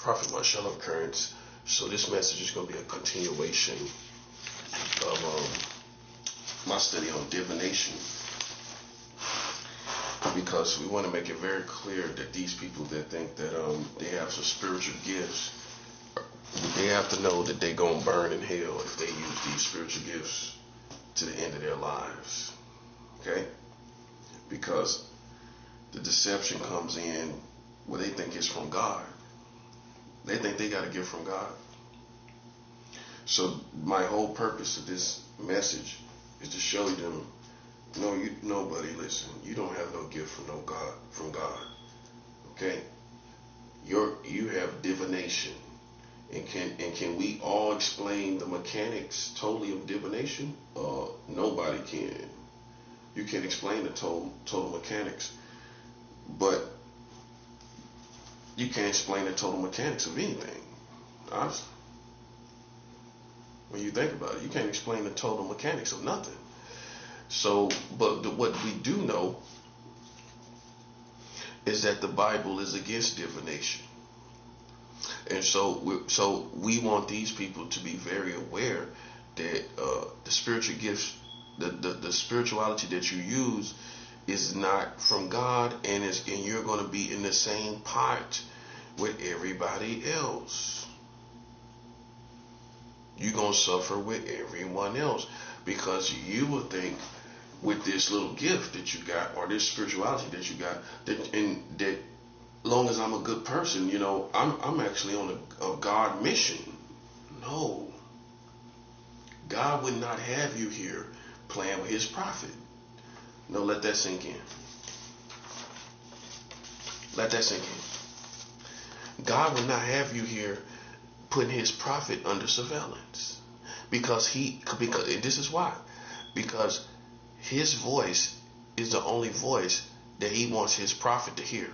Prophet Marshall Occurrence. So this message is going to be a continuation of my study on divination, because we want to make it very clear that these people that think that they have some spiritual gifts, they have to know that they're going to burn in hell if they use these spiritual gifts to the end of their lives. Okay? Because the deception comes in where they think it's from God. They think they got a gift from God. So my whole purpose of this message is to show them, nobody, listen, you don't have no gift from God. Okay? You have divination. And can we all explain the mechanics totally of divination? Nobody can. You can't explain the total mechanics. But you can't explain the total mechanics of anything. Honestly. When you think about it, you can't explain the total mechanics of nothing. So, but what we do know is that the Bible is against divination. And so we want these people to be very aware that the spiritual gifts, the spirituality that you use is not from God, and you're going to be in the same pot with everybody else. You're going to suffer with everyone else, because you will think with this little gift that you got, or this spirituality that you got, that long as I'm a good person, I'm actually on a God mission. No. God would not have you here playing with his prophet. No, let that sink in. Let that sink in. God would not have you here putting his prophet under surveillance. Because this is why. Because his voice is the only voice that he wants his prophet to hear.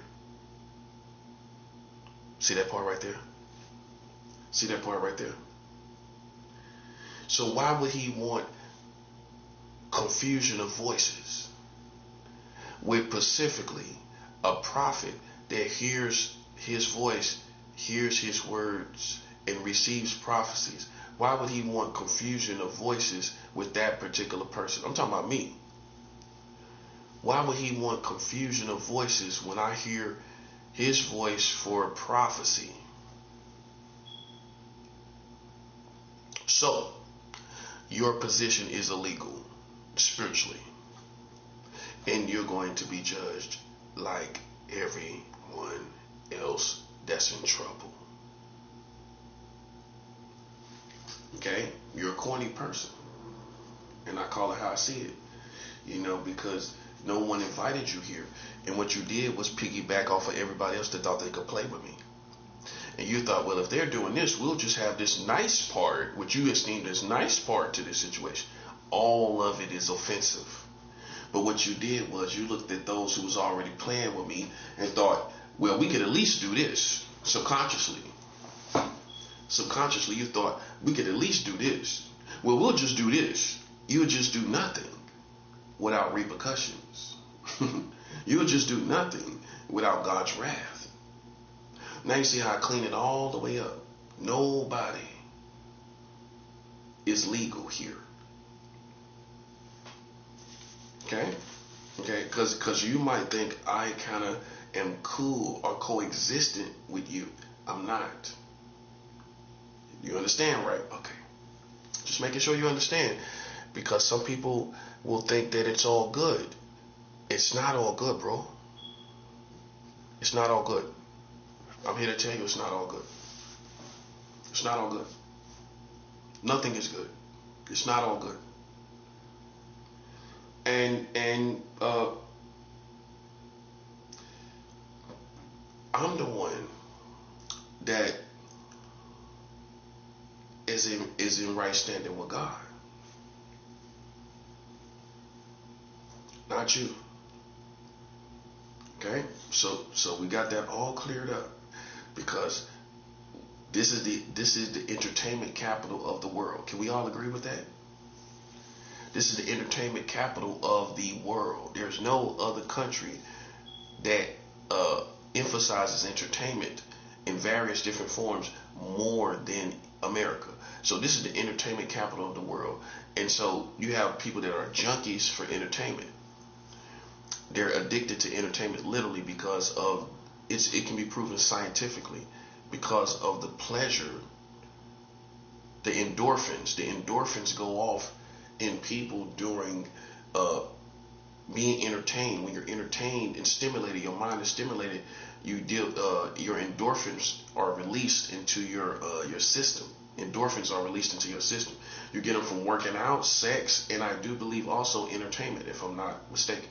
See that part right there? See that part right there? So why would he want confusion of voices with specifically a prophet that hears his voice, hears his words, and receives prophecies? Why would he want confusion of voices with that particular person? I'm talking about me. Why would he want confusion of voices when I hear his voice for prophecy? So, your position is illegal spiritually, and you're going to be judged like everyone else that's in trouble. Okay? You're a corny person, and I call it how I see it. Because no one invited you here, and what you did was piggyback off of everybody else that thought they could play with me. And you thought, well, if they're doing this, we'll just have this nice part, which you esteemed as nice part to this situation. All of it is offensive. But what you did was you looked at those who was already playing with me and thought, well, we could at least do this. Subconsciously you thought, we could at least do this. Well, we'll just do this. You'll just do nothing without repercussions. You'll just do nothing without God's wrath. Now you see how I clean it all the way up. Nobody is legal here. Okay? Because you might think I kind of am cool or coexistent with you. I'm not. You understand, right? Okay. Just making sure you understand. Because some people will think that it's all good. It's not all good, bro. It's not all good. I'm here to tell you it's not all good. It's not all good. Nothing is good. It's not all good. And I'm the one that is in right standing with God. Not you. Okay? So we got that all cleared up, because this is the entertainment capital of the world. Can we all agree with that? This is the entertainment capital of the world. There's no other country that emphasizes entertainment in various different forms more than America. So this is the entertainment capital of the world. And so you have people that are junkies for entertainment. They're addicted to entertainment literally because of it can be proven scientifically because of the pleasure, the endorphins. The endorphins go off in people during being entertained. When you're entertained and stimulated, your mind is stimulated. Your endorphins are released into your system. Endorphins are released into your system. You get them from working out, sex, and I do believe also entertainment, if I'm not mistaken.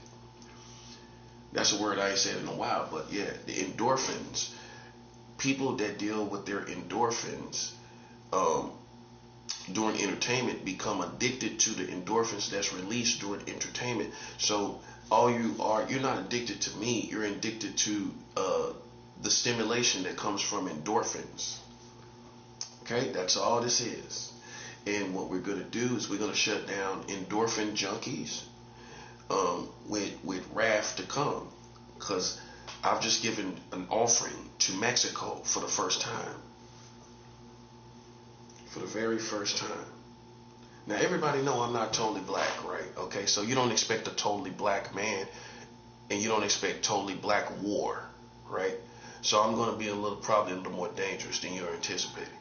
That's a word I ain't said in a while, but yeah, the endorphins. People that deal with their endorphins during entertainment become addicted to the endorphins that's released during entertainment. So you're not addicted to me. You're addicted to the stimulation that comes from endorphins. Okay, that's all this is. And what we're going to do is we're going to shut down endorphin junkies with wrath to come. Because I've just given an offering to Mexico for the first time. For the very first time. Now everybody know I'm not totally black, right? Okay, so you don't expect a totally black man and you don't expect totally black war, right? So I'm going to be probably a little more dangerous than you're anticipating.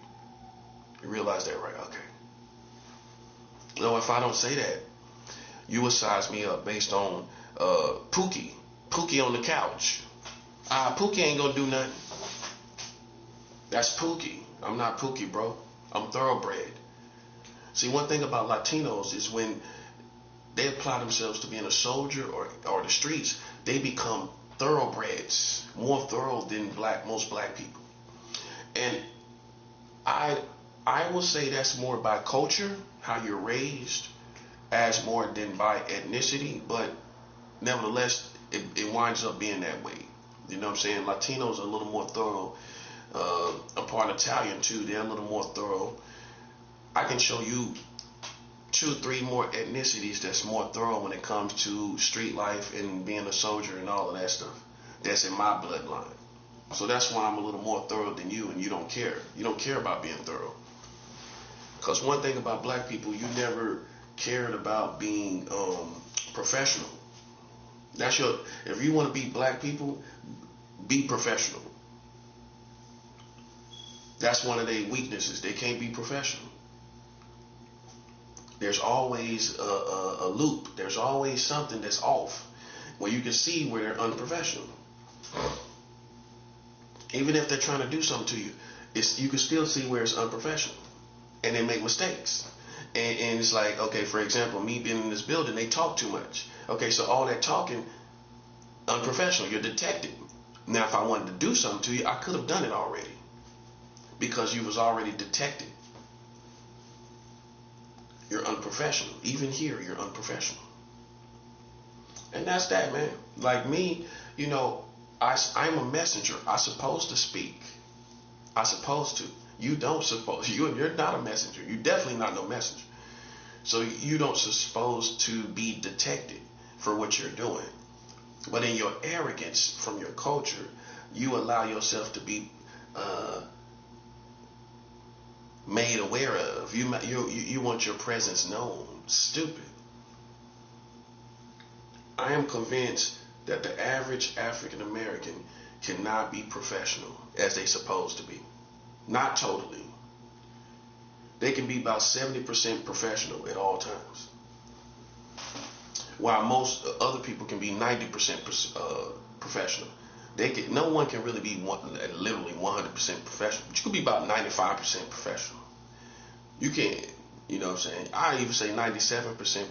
You realize that, right? Okay. No, if I don't say that, you would size me up based on Pookie. Pookie on the couch. Pookie ain't gonna do nothing. That's Pookie. I'm not Pookie, bro. I'm thoroughbred. See, one thing about Latinos is when they apply themselves to being a soldier or the streets, they become thoroughbreds, more thorough than most black people. And I will say that's more by culture, how you're raised, as more than by ethnicity, but nevertheless, it winds up being that way. You know what I'm saying? Latinos are a little more thorough. I'm part Italian too. They're a little more thorough. I can show you 2-3 more ethnicities that's more thorough when it comes to street life and being a soldier and all of that stuff. That's in my bloodline. So that's why I'm a little more thorough than you, and you don't care. You don't care about being thorough. Because one thing about black people, you never cared about being professional. If you want to be black people, be professional. That's one of their weaknesses. They can't be professional. There's always a loop. There's always something that's off where you can see where they're unprofessional. Even if they're trying to do something to you, you can still see where it's unprofessional. And they make mistakes. And it's like, okay, for example, me being in this building, they talk too much. Okay, so all that talking, unprofessional. You're detected. Now, if I wanted to do something to you, I could have done it already. Because you was already detected. You're unprofessional. Even here, you're unprofessional. And that's that, man. Like me, you know, I'm a messenger. I'm supposed to speak. I'm supposed to. You don't suppose. You're not a messenger. You're definitely not no messenger. So you don't supposed to be detected for what you're doing. But in your arrogance from your culture, you allow yourself to be made aware of. You want your presence known. Stupid. I am convinced that the average African American cannot be professional as they supposed to be. Not totally. They can be about 70% professional at all times. While most other people can be 90% professional. No one can really be literally 100% professional. But you can be about 95% professional. You can't, you know what I'm saying? I even say 97%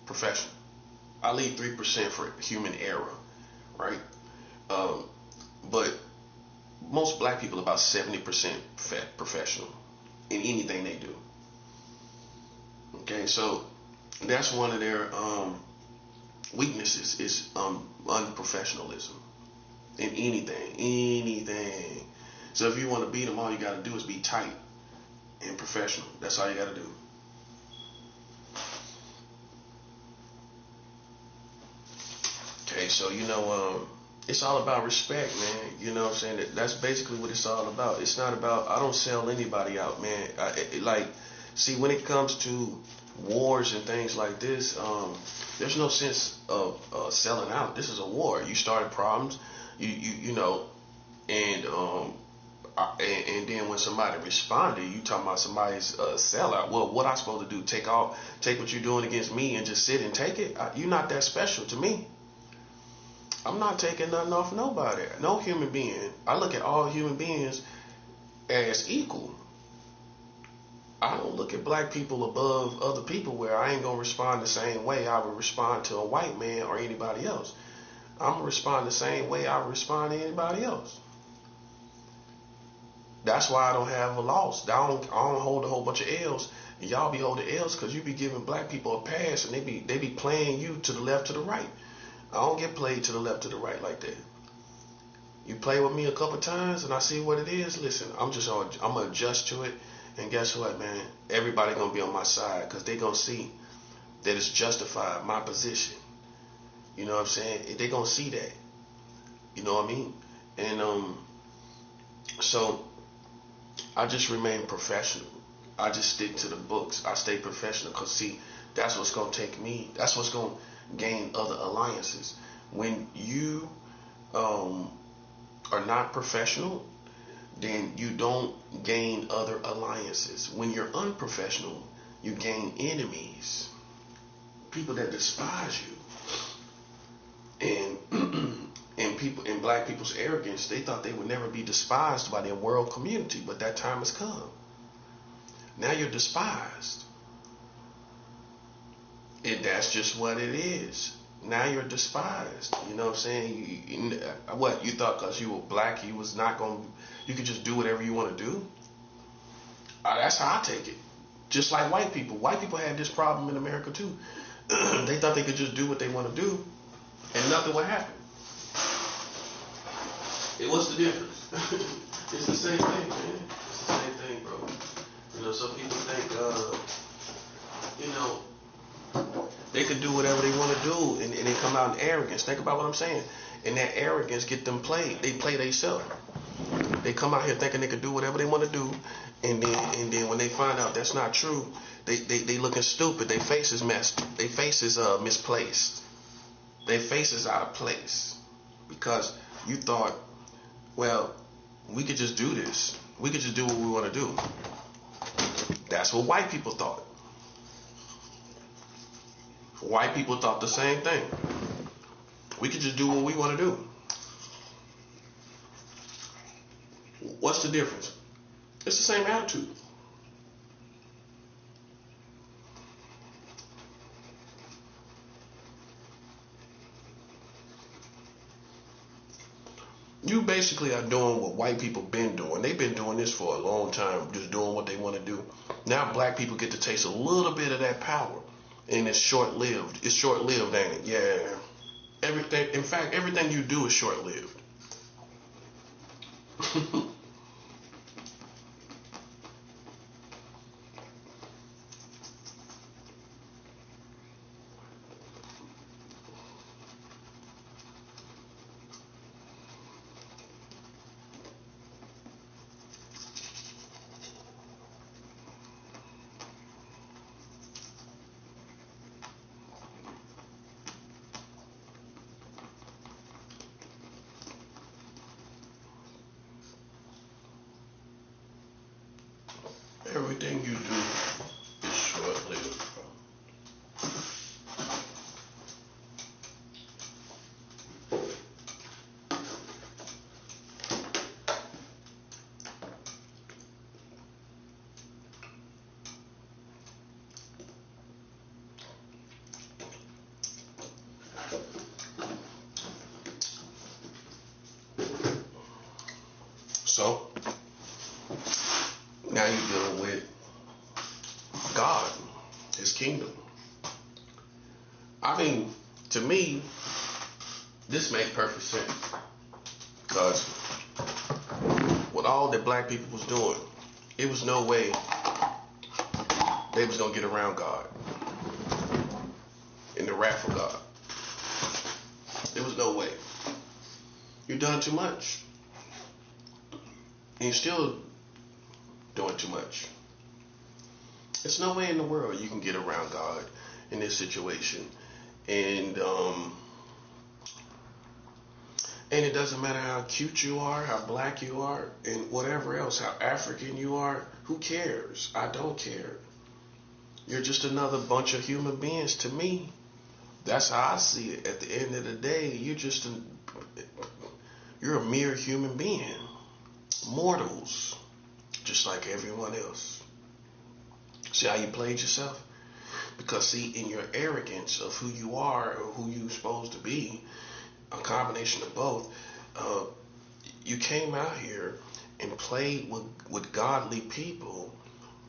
professional. I leave 3% for human error, right? But most black people are about 70% professional in anything they do. Okay, so that's one of their weaknesses is unprofessionalism in anything. So if you want to beat them, all you got to do is be tight and professional. That's all you got to do. Okay, so you know, it's all about respect, man. You know what I'm saying? That's basically what it's all about. It's not about, I don't sell anybody out, man. See, when it comes to wars and things like this, there's no sense of selling out. This is a war. You started problems, you know, and and then when somebody responded, you talking about somebody's sellout. Well, what I supposed to do? Take what you're doing against me and just sit and take it? You're not that special to me. I'm not taking nothing off nobody. No human being. I look at all human beings as equal. I don't look at black people above other people where I ain't gonna respond the same way I would respond to a white man or anybody else. I'm gonna respond the same way I would respond to anybody else. That's why I don't have a loss. I don't hold a whole bunch of L's. And y'all be holding L's because you be giving black people a pass and they be playing you to the left, to the right. I don't get played to the left, to the right like that. You play with me a couple times and I see what it is. Listen, I'm gonna adjust to it. And guess what, man? Everybody gonna be on my side because they gonna see that it's justified, my position. You know what I'm saying? They gonna see that. You know what I mean? And so I just remain professional. I just stick to the books. I stay professional because, see, that's what's going to take me. That's what's going to gain other alliances. When you are not professional, then you don't gain other alliances. When you're unprofessional, you gain enemies, people that despise you. And people, in black people's arrogance, they thought they would never be despised by their world community, but that time has come. Now you're despised. And that's just what it is. Now you're despised. You know what I'm saying? You thought because you were black, you could just do whatever you want to do? That's how I take it. Just like white people. White people had this problem in America too. They thought they could just do what they want to do and nothing would happen. What's the difference? It's the same thing, man. It's the same thing, bro. You know, some people think, they could do whatever they want to do, and they come out in arrogance. Think about what I'm saying. And that arrogance get them played. They play themselves. They come out here thinking they could do whatever they want to do, and then when they find out that's not true, they looking stupid. Their face is messed. Their face is misplaced. Their face is out of place because you thought, well, we could just do this. We could just do what we want to do. That's what white people thought. White people thought the same thing. We could just do what we want to do. What's the difference? It's the same attitude. You basically are doing what white people been doing. They've been doing this for a long time, just doing what they want to do. Now black people get to taste a little bit of that power, and it's short-lived. It's short-lived, ain't it? Yeah. Everything. In fact, everything you do is short-lived. Everything you do is short-lived. So, now you're dealing with God, His kingdom. I mean, to me, this makes perfect sense. Because with all that black people was doing, it was no way they was going to get around God and the wrath of God. There was no way. You've done too much. And you're still doing too much. There's no way in the world you can get around God in this situation. And it doesn't matter how cute you are, how black you are, and whatever else, how African you are. Who cares? I don't care. You're just another bunch of human beings to me. That's how I see it. At the end of the day, you're a mere human being. Mortals. Just like everyone else. See how you played yourself? Because see, in your arrogance of who you are or who you're supposed to be, a combination of both, you came out here and played with godly people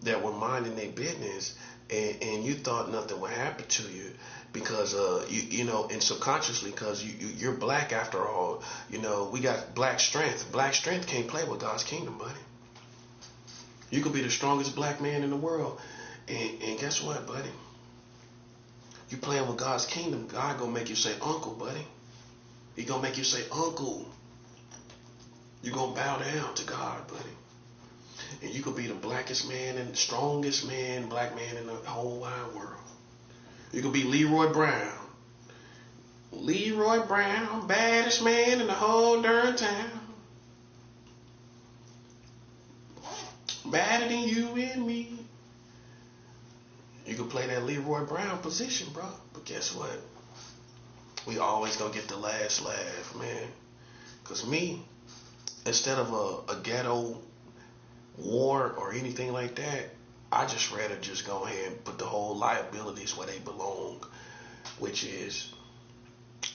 that were minding their business, and you thought nothing would happen to you because you know, and subconsciously, because you're black after all. You know, we got black strength. Black strength can't play with God's kingdom, buddy. You could be the strongest black man in the world, and guess what, buddy? You playing with God's kingdom, God gonna make you say uncle, buddy. He gonna make you say uncle. You gonna bow down to God, buddy. And you could be the blackest man and the strongest man, black man in the whole wide world. You could be Leroy Brown. Leroy Brown, baddest man in the whole darn town. Badder than you and me. You could play that Leroy Brown position, bro. But guess what? We always gonna get the last laugh, man. Because me, instead of a ghetto war or anything like that, I just rather just go ahead and put the whole liabilities where they belong, which is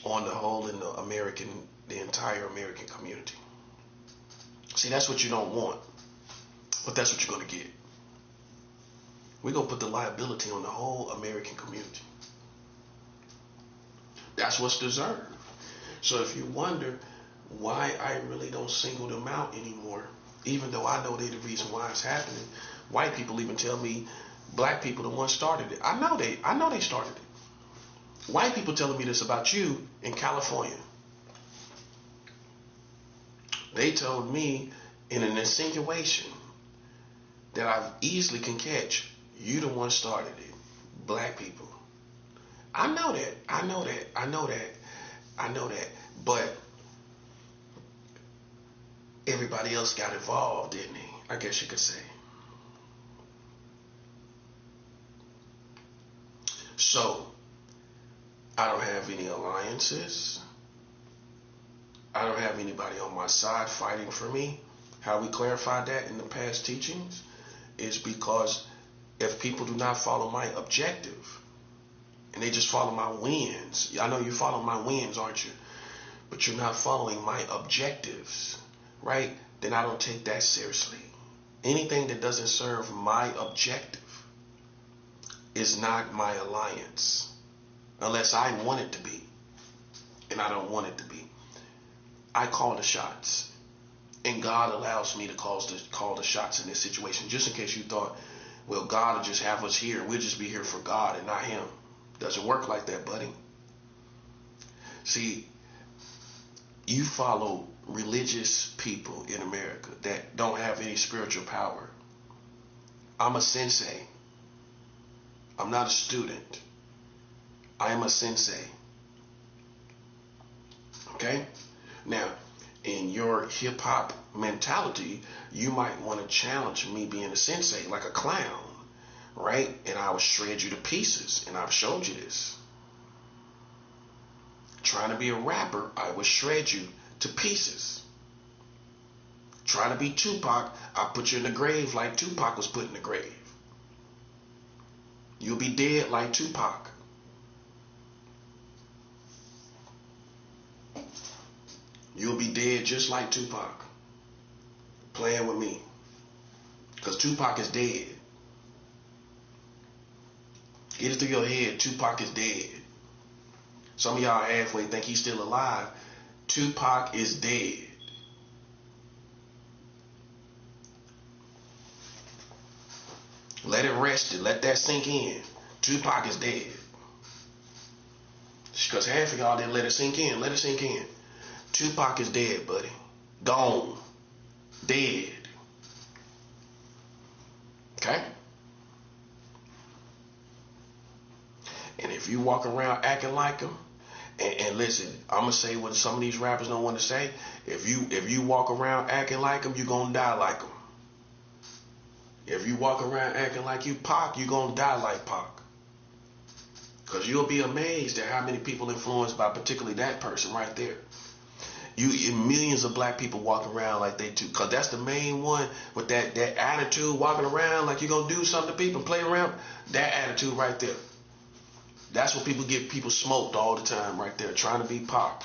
on the whole in the entire American community. See, that's what you don't want, but that's what you're gonna get. We're gonna put the liability on the whole American community. That's what's deserved. So if you wonder why I really don't single them out anymore, even though I know they're the reason why it's happening, white people even tell me black people the ones started it. I know they started it. White people telling me this about you in California. They told me in an insinuation that I easily can catch, you the one started it. Black people. I know that. But everybody else got involved, didn't he? I guess you could say. So, I don't have any alliances. I don't have anybody on my side fighting for me. How we clarified that in the past teachings is because if people do not follow my objective, and they just follow my wins. I know you follow my wins, aren't you? But you're not following my objectives, right? Then I don't take that seriously. Anything that doesn't serve my objective is not my alliance. Unless I want it to be. And I don't want it to be. I call the shots. And God allows me to call the shots in this situation. Just in case you thought, well, God will just have us here. We'll just be here for God and not him. Doesn't work like that, buddy. See, you follow religious people in America that don't have any spiritual power. I'm a sensei. I'm not a student. I am a sensei. Okay? Now, in your hip-hop mentality, you might want to challenge me being a sensei like a clown. Right? And I will shred you to pieces. And I've showed you this. Trying to be a rapper, I will shred you to pieces. Trying to be Tupac, I'll put you in the grave like Tupac was put in the grave. You'll be dead like Tupac. You'll be dead just like Tupac. Playing with me. Because Tupac is dead. Get it through your head, Tupac is dead. Some of y'all halfway think he's still alive. Tupac is dead. Let it rest and let that sink in. Tupac is dead. Because half of y'all didn't let it sink in. Let it sink in. Tupac is dead, buddy. Gone. Dead. Okay? And if you walk around acting like him, and listen, I'm gonna say what some of these rappers don't want to say. If you walk around acting like him, you're gonna die like him. If you walk around acting like you Pac, you're gonna die like Pac. Cause you'll be amazed at how many people influenced by particularly that person right there. Millions of black people walking around like they too. Cause that's the main one with that attitude, walking around like you're gonna do something to people, play around. That attitude right there. That's what people get people smoked all the time right there, trying to be Pac.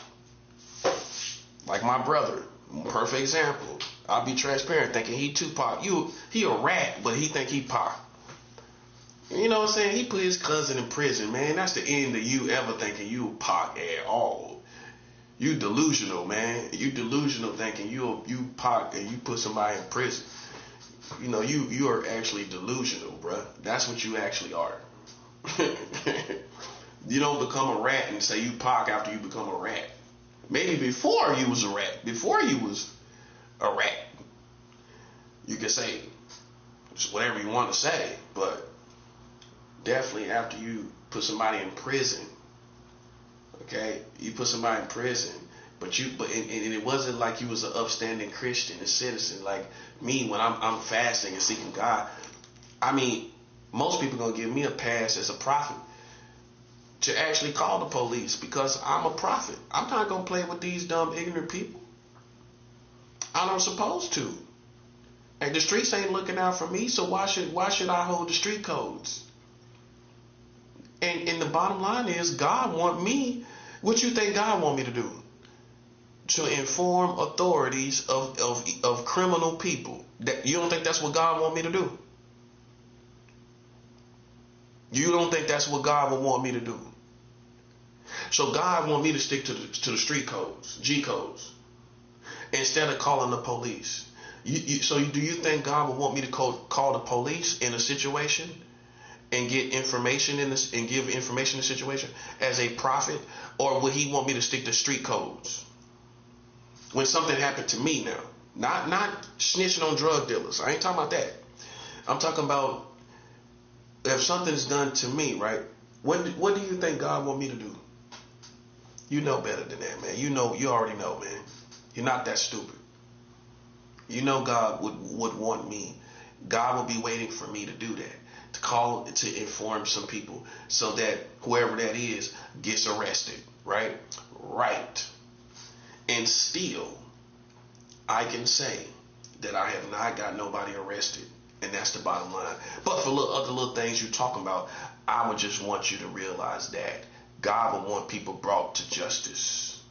Like my brother, perfect example. I'll be transparent, thinking he Tupac. He a rat, but he think he Pac. You know what I'm saying? He put his cousin in prison, man. That's the end of you ever thinking you Pac at all. You delusional, man. You delusional thinking you Pac and you put somebody in prison. You know, you are actually delusional, bruh. That's what you actually are. You don't become a rat and say you Pac after you become a rat. Maybe before you was a rat. Before you was a rat. You can say whatever you want to say, but definitely after you put somebody in prison. Okay? You put somebody in prison, and it wasn't like you was an upstanding Christian and citizen like me when I'm fasting and seeking God. I mean, most people gonna give me a pass as a prophet to actually call the police because I'm a prophet. I'm not gonna play with these dumb ignorant people. I'm not supposed to. And the streets ain't looking out for me, so why should I hold the street codes? And the bottom line is God want me. What you think God want me to do? To inform authorities of criminal people. You don't think that's what God want me to do? You don't think that's what God would want me to do? So God want me to stick to the street codes, G codes, instead of calling the police. So do you think God would want me to call the police in a situation and get information in this and give information in the situation as a prophet, or would He want me to stick to street codes? When something happened to me now, not snitching on drug dealers. I ain't talking about that. I'm talking about if something's done to me, right? What do you think God want me to do? You know better than that, man. You already know, man. You're not that stupid. You know God would want me. God would be waiting for me to do that. To call, to inform some people so that whoever that is gets arrested, right? Right. And still, I can say that I have not got nobody arrested. And that's the bottom line. But for other little things you're talking about, I would just want you to realize that God would want people brought to justice.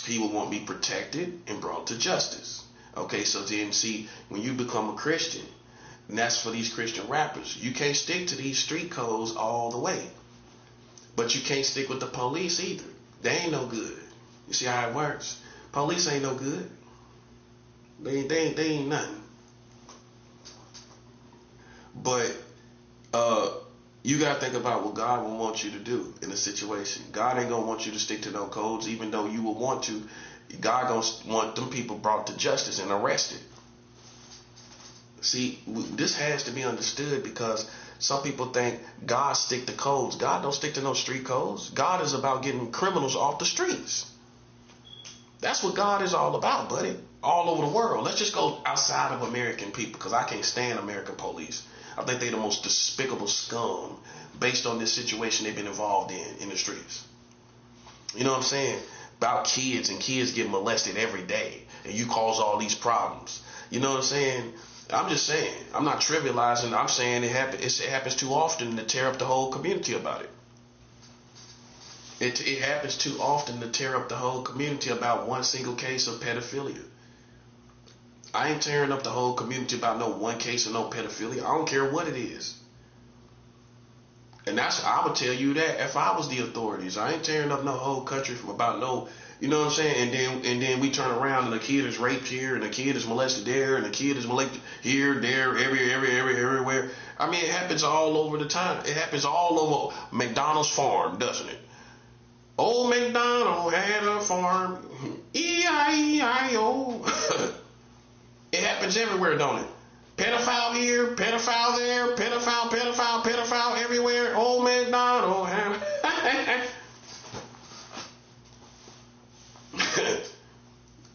He would want me protected and brought to justice. Okay, so then see, when you become a Christian, and that's for these Christian rappers, you can't stick to these street codes all the way. But you can't stick with the police either. They ain't no good. You see how it works? Police ain't no good. They ain't nothing. But you got to think about what God will want you to do in a situation. God ain't going to want you to stick to no codes, even though you will want to. God going to want them people brought to justice and arrested. See, this has to be understood because some people think God stick to codes. God don't stick to no street codes. God is about getting criminals off the streets. That's what God is all about, buddy. All over the world. Let's just go outside of American people because I can't stand American police. I think they're the most despicable scum based on this situation they've been involved in the streets. You know what I'm saying? About kids, and kids get molested every day, and you cause all these problems. You know what I'm saying? I'm just saying. I'm not trivializing. I'm saying it happens too often to tear up the whole community about it. It happens too often to tear up the whole community about one single case of pedophilia. I ain't tearing up the whole community about no one case of no pedophilia. I don't care what it is. And I would tell you that if I was the authorities. I ain't tearing up no whole country about no, you know what I'm saying? And then we turn around and the kid is raped here, and the kid is molested there, and the kid is molested here, there, everywhere. I mean, it happens all over the time. It happens all over McDonald's farm, doesn't it? Old MacDonald had a farm. E-I-E-I-O. It happens everywhere, don't it? Pedophile here, pedophile there, pedophile everywhere. Old MacDonald had.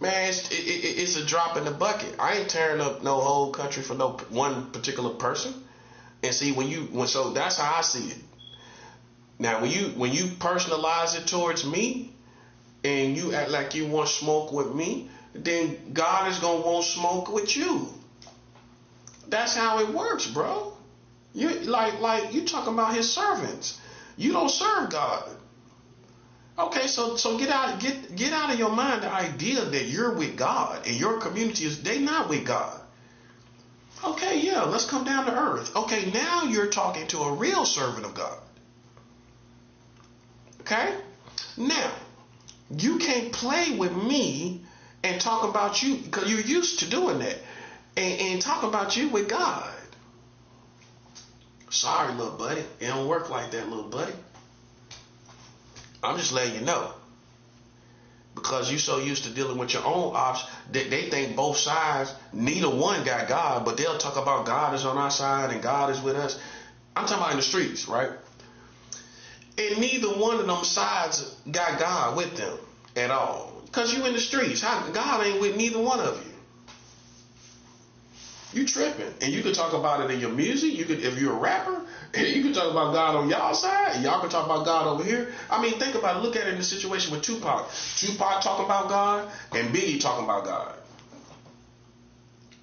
Man, it's a drop in the bucket. I ain't tearing up no whole country for no one particular person. And see, so that's how I see it. Now, when you personalize it towards me, and you act like you want smoke with me, then God is gonna want smoke with you. That's how it works, bro. You like you talking about His servants. You don't serve God. Okay, so get out of your mind the idea that you're with God and your community they not with God. Okay, yeah, let's come down to earth. Okay, now you're talking to a real servant of God. Okay? Now, you can't play with me and talk about you, because you're used to doing that, and talk about you with God. Sorry, little buddy. It don't work like that, little buddy. I'm just letting you know. Because you're so used to dealing with your own ops, they think both sides, neither one got God, but they'll talk about God is on our side and God is with us. I'm talking about in the streets, right? And neither one of them sides got God with them at all. Because you in the streets. God ain't with neither one of you. You tripping. And you could talk about it in your music. You could, if you're a rapper, you could talk about God on y'all side, and y'all could talk about God over here. I mean, think about it. Look at it in the situation with Tupac. Tupac talking about God, and Biggie talking about God.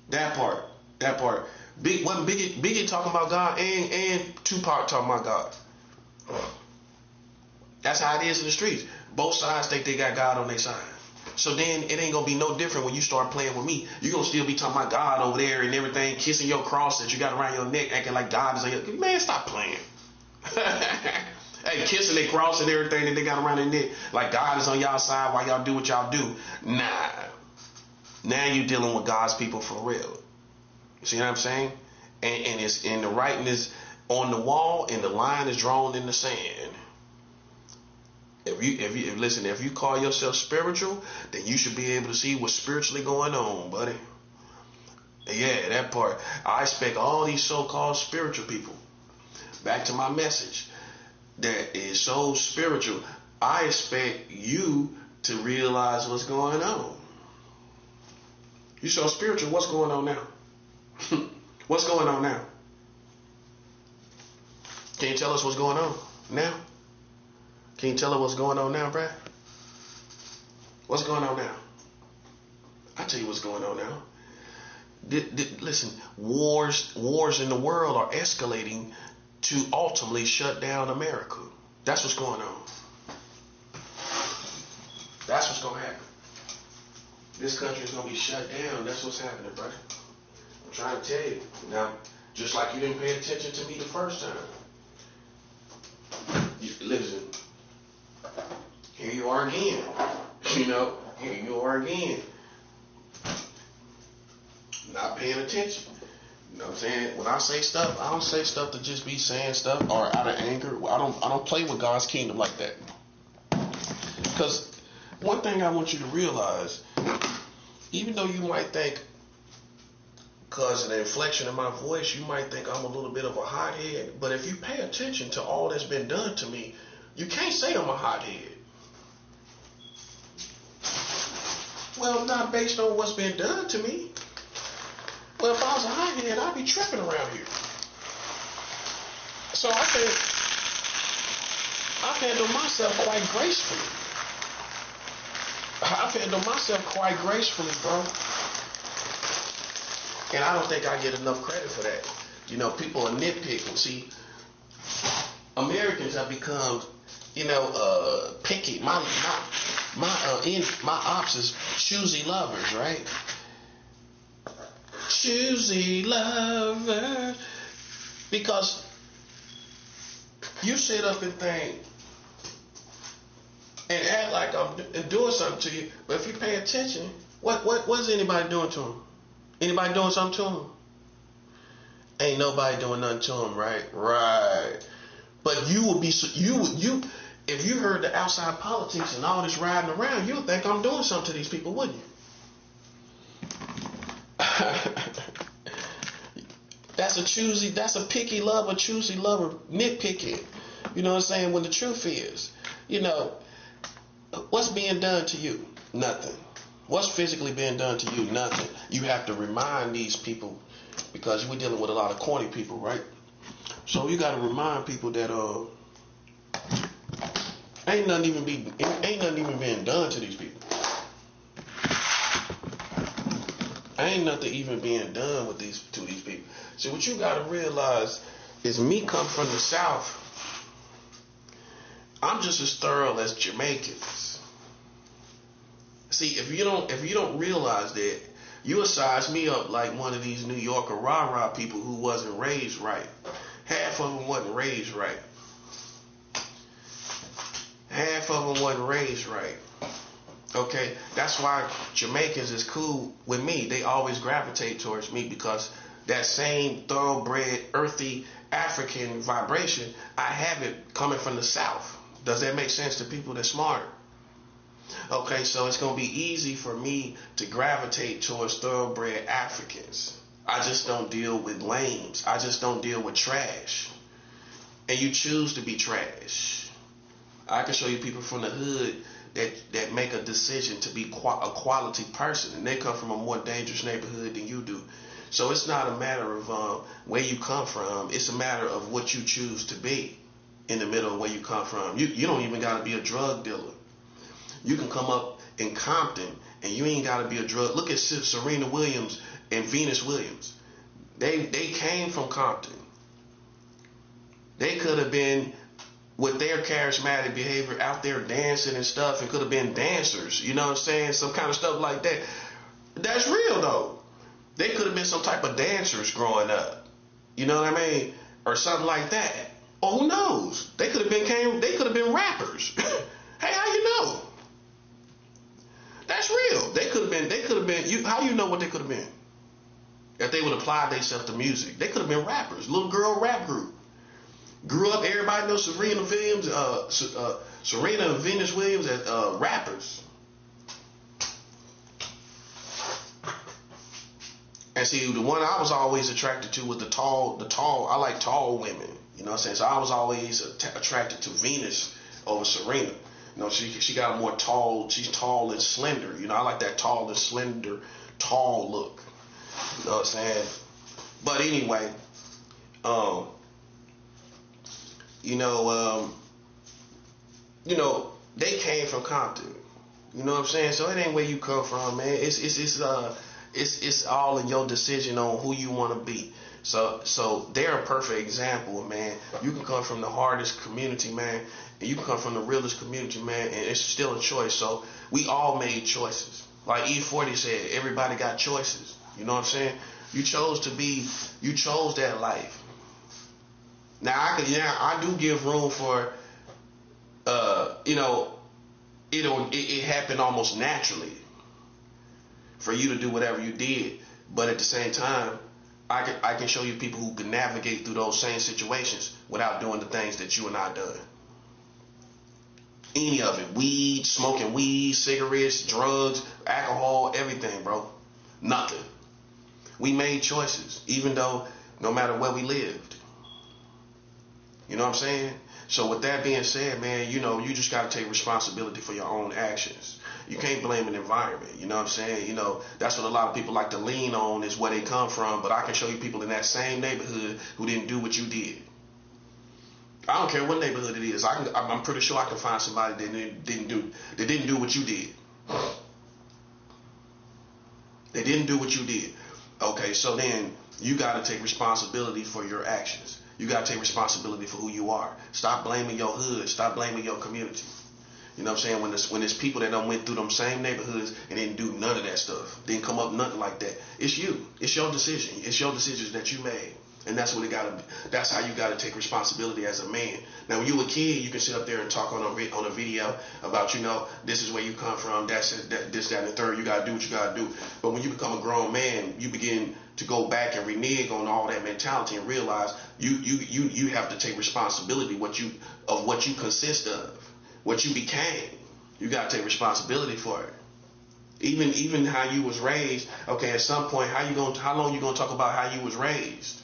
That part. Wasn't Biggie talking about God and Tupac talking about God. That's how it is in the streets. Both sides think they got God on their side. So then it ain't going to be no different when you start playing with me. You're going to still be talking about God over there and everything, kissing your cross that you got around your neck, acting like God is on your... Man, stop playing. Hey, kissing their cross and everything that they got around their neck, like God is on y'all side while y'all do what y'all do. Nah. Now you're dealing with God's people for real. You see what I'm saying? And the writing is on the wall and the line is drawn in the sand. If you call yourself spiritual, then you should be able to see what's spiritually going on, buddy. Yeah, that part. I expect all these so-called spiritual people, back to my message, that is so spiritual, I expect you to realize what's going on. You so spiritual, what's going on now? What's going on now? Can you tell us what's going on now? Can you tell us what's going on now, Brad? What's going on now? I'll tell you what's going on now. Listen, wars in the world are escalating to ultimately shut down America. That's what's going on. That's what's going to happen. This country is going to be shut down. That's what's happening, brother. I'm trying to tell you. Now, just like you didn't pay attention to me the first time. Listen. Here you are again. Here you are again. Not paying attention. You know what I'm saying? When I say stuff, I don't say stuff to just be saying stuff or out of anger. I don't play with God's kingdom like that. Because one thing I want you to realize, even though you might think, because of the inflection in my voice, you might think I'm a little bit of a hothead. But if you pay attention to all that's been done to me, you can't say I'm a hothead. Well, not based on what's been done to me. Well, if I was a hothead, I'd be tripping around here. So I handle myself quite gracefully. Bro. And I don't think I get enough credit for that. You know, people are nitpicking. See, Americans have become, picky. My ops is choosy lovers, right? Choosy lovers. Because you sit up and think and act like I'm doing something to you, but if you pay attention, what's anybody doing to them? Anybody doing something to them? Ain't nobody doing nothing to them, right? Right. But you would be, if you heard the outside politics and all this riding around, you'll think I'm doing something to these people, wouldn't you? That's a picky lover, choosy lover, nitpicking. You know what I'm saying? When the truth is, what's being done to you? Nothing. What's physically being done to you? Nothing. You have to remind these people, because we're dealing with a lot of corny people, right? So you got to remind people that ain't nothing even being done to these people. Ain't nothing even being done to these people. So what you got to realize is, me come from the South, I'm just as thorough as Jamaicans. See, if you don't realize that, you'll size me up like one of these New Yorker rah-rah people who wasn't raised right. Half of them wasn't raised right. Half of them wasn't raised right. Okay, that's why Jamaicans is cool with me. They always gravitate towards me, because that same thoroughbred, earthy African vibration, I have it coming from the South. Does that make sense to people that's smart? Okay, so it's going to be easy for me to gravitate towards thoroughbred Africans. I just don't deal with lames. I just don't deal with trash. And you choose to be trash. I can show you people from the hood that make a decision to be a quality person, and they come from a more dangerous neighborhood than you do. So it's not a matter of where you come from. It's a matter of what you choose to be in the middle of where you come from. You don't even got to be a drug dealer. You can come up in Compton and you ain't got to be a drug. Look at Serena Williams and Venus Williams. They came from Compton. They could have been, with their charismatic behavior, out there dancing and stuff, and could have been dancers. You know what I'm saying? Some kind of stuff like that. That's real though. They could have been some type of dancers growing up. You know what I mean? Or something like that. Or who knows? They could have been rappers. Hey, how you know? That's real. They could have been. How you know what they could have been? If they would apply themselves to music, they could have been rappers. Little girl rap group. Grew up, everybody knows Serena Williams, Serena and Venus Williams as rappers. And see, the one I was always attracted to was the tall. I like tall women. You know what I'm saying? So I was always attracted to Venus over Serena. You know, she got a more tall. She's tall and slender. You know, I like that tall and slender, tall look. You know what I'm saying? But anyway, they came from Compton. You know what I'm saying? So it ain't where you come from, man. It's all in your decision on who you want to be. So they're a perfect example, man. You can come from the hardest community, man, and you can come from the realest community, man, and it's still a choice. So we all made choices. Like E40 said, everybody got choices. You know what I'm saying? You chose that life. Now I do give room for it happened almost naturally for you to do whatever you did, but at the same time, I can show you people who can navigate through those same situations without doing the things that you and I done. Any of it. Weed, smoking weed, cigarettes, drugs, alcohol, everything, bro. Nothing. We made choices, even though no matter where we lived. You know what I'm saying? So with that being said, man, you just got to take responsibility for your own actions. You can't blame an environment. You know what I'm saying? That's what a lot of people like to lean on, is where they come from. But I can show you people in that same neighborhood who didn't do what you did. I don't care what neighborhood it is. I'm pretty sure I can find somebody that didn't do what you did. They didn't do what you did. Okay, so then you got to take responsibility for your actions. You got to take responsibility for who you are. Stop blaming your hood. Stop blaming your community. You know what I'm saying? When there's people that done went through them same neighborhoods and didn't do none of that stuff, didn't come up nothing like that. It's you. It's your decision. It's your decisions that you made. And that's what that's how you got to take responsibility as a man. Now, when you were a kid, you can sit up there and talk on a video about, this is where you come from, this, that, and the third. You got to do what you got to do. But when you become a grown man, you begin to go back and renege on all that mentality and realize you have to take responsibility of what you consist of. what you became. You got to take responsibility for it. Even how you was raised. Okay, at some point, how long you gonna talk about how you was raised,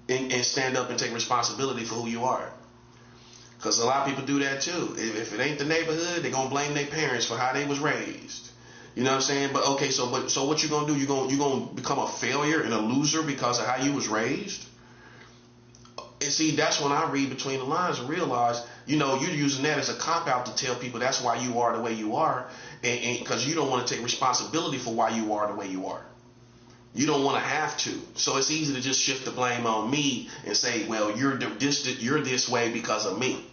and stand up and take responsibility for who you are? Because a lot of people do that too. If it ain't the neighborhood, they're gonna blame their parents for how they was raised. You know what I'm saying? But okay, so what you gonna do? You gonna become a failure and a loser because of how you was raised? And see, that's when I read between the lines and realize, you're using that as a cop out to tell people that's why you are the way you are, and because you don't want to take responsibility for why you are the way you are. You don't want to have to. So it's easy to just shift the blame on me and say, well, you're this way because of me.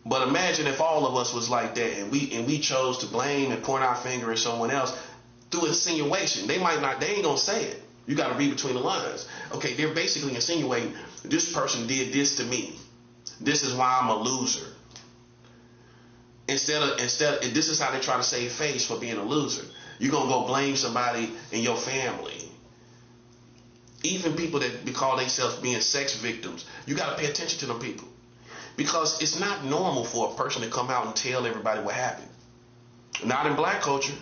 But imagine if all of us was like that, and we chose to blame and point our finger at someone else through insinuation. They ain't gonna say it. You got to read between the lines. Okay, they're basically insinuating this person did this to me. This is why I'm a loser. Instead, this is how they try to save face for being a loser. You're gonna go blame somebody in your family. Even people that call themselves being sex victims, you got to pay attention to them people, because it's not normal for a person to come out and tell everybody what happened. Not in black culture.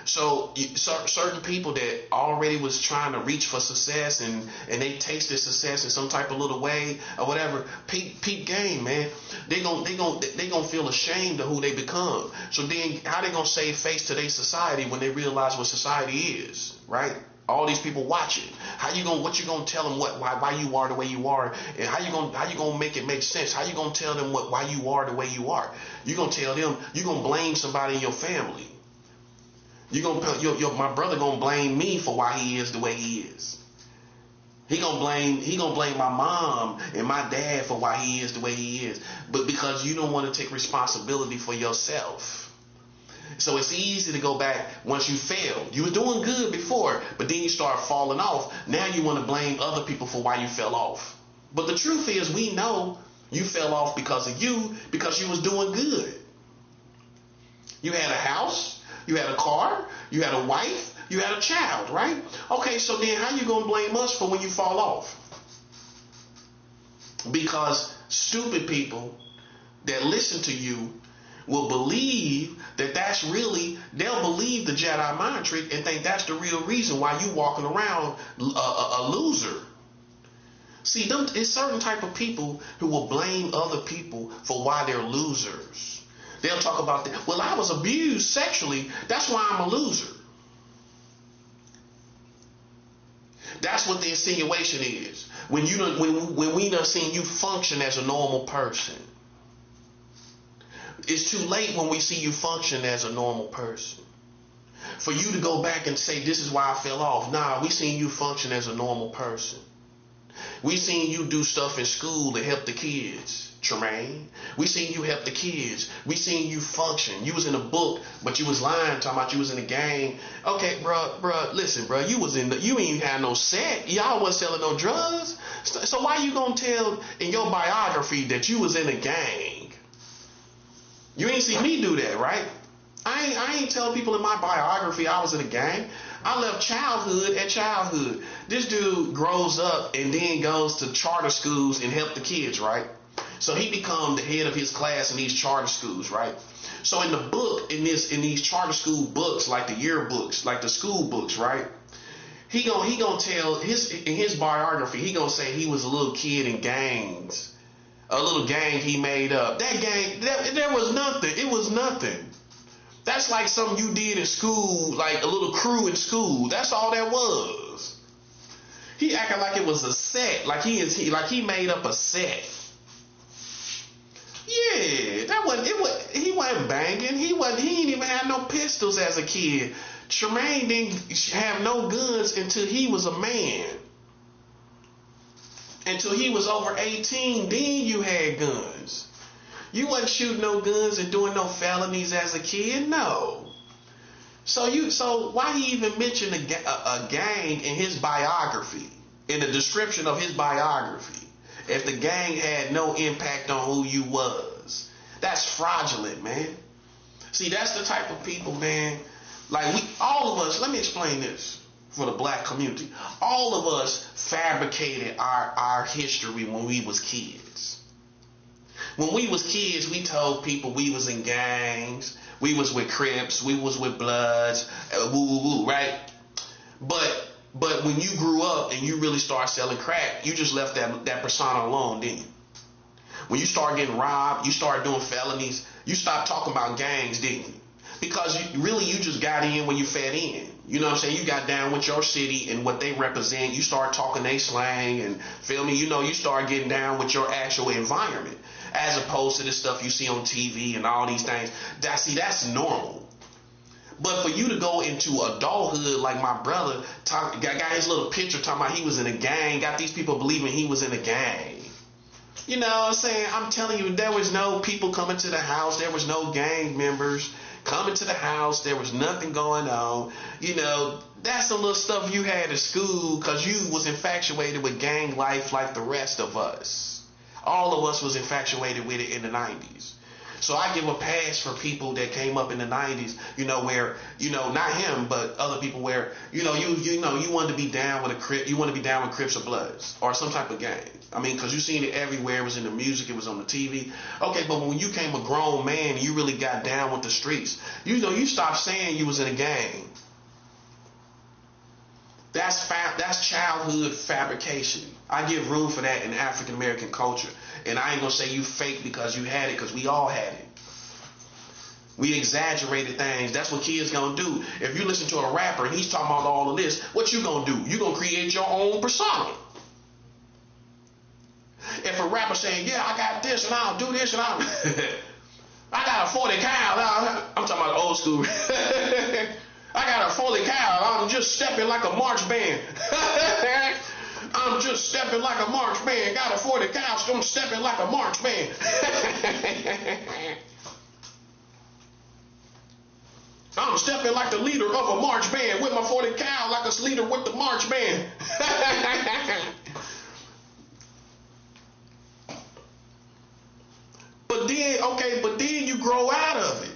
So certain people that already was trying to reach for success and they tasted success in some type of little way or whatever, peep game, man. They gonna feel ashamed of who they become. So then how they gonna save face to their society when they realize what society is, right? All these people watching. What you gonna tell them why you are the way you are, and how you gonna make it make sense? How you gonna tell them why you are the way you are? You gonna tell them, you gonna blame somebody in your family. My brother gonna blame me for why he is the way he is. He gonna blame my mom and my dad for why he is the way he is. But because you don't want to take responsibility for yourself. So it's easy to go back once you fail. You were doing good before, but then you start falling off. Now you want to blame other people for why you fell off. But the truth is, we know you fell off because of you, because you was doing good. You had a house. You had a car, you had a wife, you had a child, right? Okay, so then how you gonna blame us for when you fall off? Because stupid people that listen to you will believe they'll believe the Jedi mind trick and think that's the real reason why you walking around a loser. See, it's certain type of people who will blame other people for why they're losers. They'll talk about that. Well, I was abused sexually. That's why I'm a loser. That's what the insinuation is. When we done seen you function as a normal person. It's too late when we see you function as a normal person. For you to go back and say, this is why I fell off. Nah, we seen you function as a normal person. We seen you do stuff in school to help the kids. Tremaine, we seen you help the kids. We seen you function. You was in a book, but you was lying, talking about you was in a gang. Okay, bruh, listen, bruh, you ain't had no set. Y'all wasn't selling no drugs. So why you gonna tell in your biography that you was in a gang? You ain't see me do that, right? I ain't telling people in my biography I was in a gang. I left childhood at childhood. This dude grows up and then goes to charter schools and help the kids, right? So he become the head of his class in these charter schools, right? So in the book, in these charter school books, like the yearbooks, like the school books, right? He gonna tell in his biography, he gonna say he was a little kid in gangs, a little gang he made up. That gang, there was nothing. It was nothing. That's like something you did in school, like a little crew in school. That's all that was. He acted like it was a set, like he made up a set. Yeah, he wasn't banging. He ain't even had no pistols as a kid. Tremaine didn't have no guns until he was a man. Until he was over 18, then you had guns. You wasn't shooting no guns and doing no felonies as a kid, no. So why he even mention a gang in his biography, in the description of his biography? If the gang had no impact on who you was. That's fraudulent, man. See, that's the type of people, man. Like all of us, let me explain this for the black community. All of us fabricated our history when we was kids. When we was kids, we told people we was in gangs, we was with Crips, we was with Bloods, woo woo woo, right? But when you grew up and you really started selling crack, you just left that persona alone, didn't you? When you start getting robbed, you start doing felonies, you stopped talking about gangs, didn't you? Because you just got in when you fed in. You know what I'm saying? You got down with your city and what they represent. You start talking they slang and feel me? You start getting down with your actual environment as opposed to the stuff you see on TV and all these things. That's normal. But for you to go into adulthood like my brother, got his little picture talking about he was in a gang, got these people believing he was in a gang. You know what I'm saying? I'm telling you, there was no people coming to the house. There was no gang members coming to the house. There was nothing going on. That's the little stuff you had at school because you was infatuated with gang life like the rest of us. All of us was infatuated with it in the 90s. So I give a pass for people that came up in the 90s, where, not him, but other people where, you wanted to be down with a Crip, you want to be down with Crips or Bloods or some type of gang. I mean, because you seen it everywhere. It was in the music. It was on the TV. Okay, but when you came a grown man and you really got down with the streets, you stopped saying you was in a gang. That's childhood fabrication. I give room for that in African American culture. And I ain't gonna say you fake because you had it, because we all had it. We exaggerated things. That's what kids gonna do. If you listen to a rapper and he's talking about all of this, what you gonna do? You gonna create your own persona. If a rapper saying, yeah, I got this and I'll do this and I got a 40 cal. I'm talking about old school. I got a 40 cal. I'm just stepping like a march band. I'm just stepping like a march band. Got a 40 cal. I'm stepping like a march band. I'm stepping like the leader of a march band with my 40 cal, like a leader with the march band. But then you grow out of it.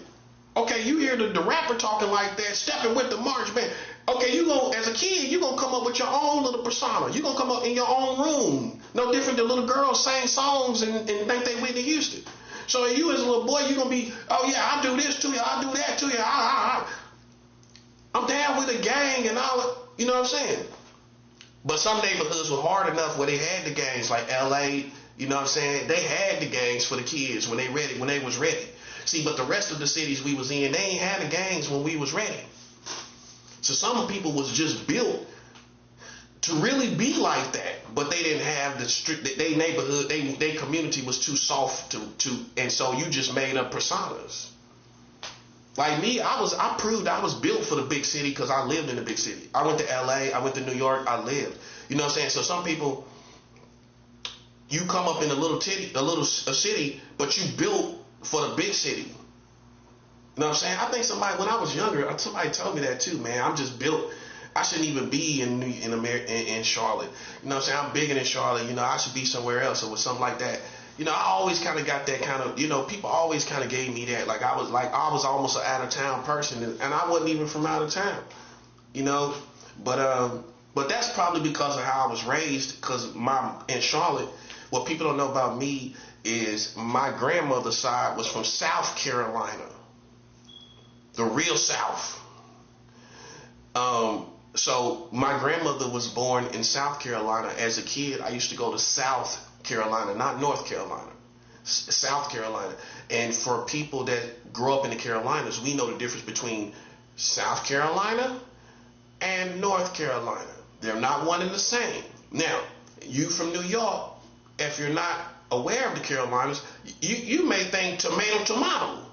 Okay, you hear the rapper talking like that, stepping with the march band. Okay, as a kid, you're going to come up with your own little persona. You're going to come up in your own room. No different than little girls sing songs and think they Whitney Houston. So you as a little boy, you're going to be, oh yeah, I do this to you, I do that to you. I'm down with a gang and all, you know what I'm saying? But some neighborhoods were hard enough where they had the gangs, like LA, you know what I'm saying? They had the gangs for the kids when they was ready. See, but the rest of the cities we was in, they ain't had the gangs when we was ready. So some people was just built to really be like that, but they didn't have their neighborhood, their community was too soft to, and so you just made up personas. Like me, I proved I was built for the big city because I lived in the big city. I went to LA, I went to New York, I lived. You know what I'm saying? So some people, you come up in a city, but you built for the big city. You know what I'm saying? I think when I was younger, somebody told me that too, man. I'm just built. I shouldn't even be in Charlotte. You know what I'm saying? I'm bigger than Charlotte. I should be somewhere else or something like that. I always kind of got that kind of, people always kind of gave me that. Like I was almost an out of town person, and I wasn't even from out of town. But that's probably because of how I was raised. Because in Charlotte, what people don't know about me is my grandmother's side was from South Carolina. The real South. So my grandmother was born in South Carolina. As a kid, I used to go to South Carolina, not North Carolina, South Carolina. And for people that grow up in the Carolinas, we know the difference between South Carolina and North Carolina. They're not one and the same. Now, you from New York, if you're not aware of the Carolinas, you may think tomato.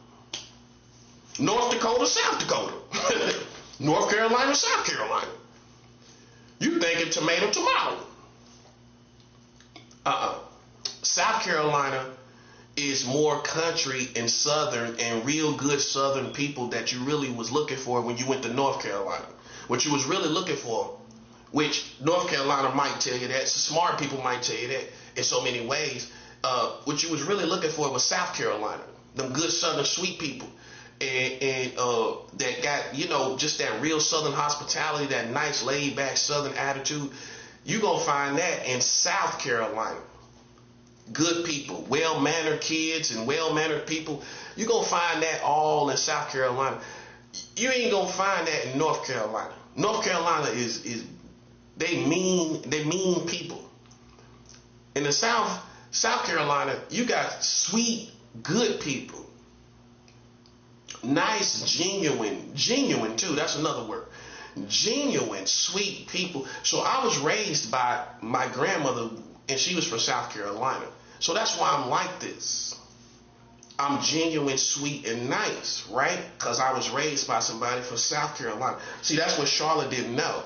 North Dakota, South Dakota. North Carolina, South Carolina. You thinking tomato. South Carolina is more country and southern and real good southern people that you really was looking for when you went to North Carolina. What you was really looking for, which North Carolina might tell you that, smart people might tell you that in so many ways, what you was really looking for was South Carolina. Them good southern sweet people. And that got, just that real southern hospitality, that nice laid back southern attitude. You gonna find that in South Carolina. good people, well-mannered kids and well-mannered people. You're going to find that all in South Carolina. You ain't going to find that in North Carolina. North Carolina is they mean people. In the South Carolina, you got sweet, good people. Nice, genuine too. That's another word. Genuine, sweet people. So I was raised by my grandmother, and she was from South Carolina. So that's why I'm like this. I'm genuine, sweet, and nice, right? Because I was raised by somebody from South Carolina. See, that's what Charlotte didn't know.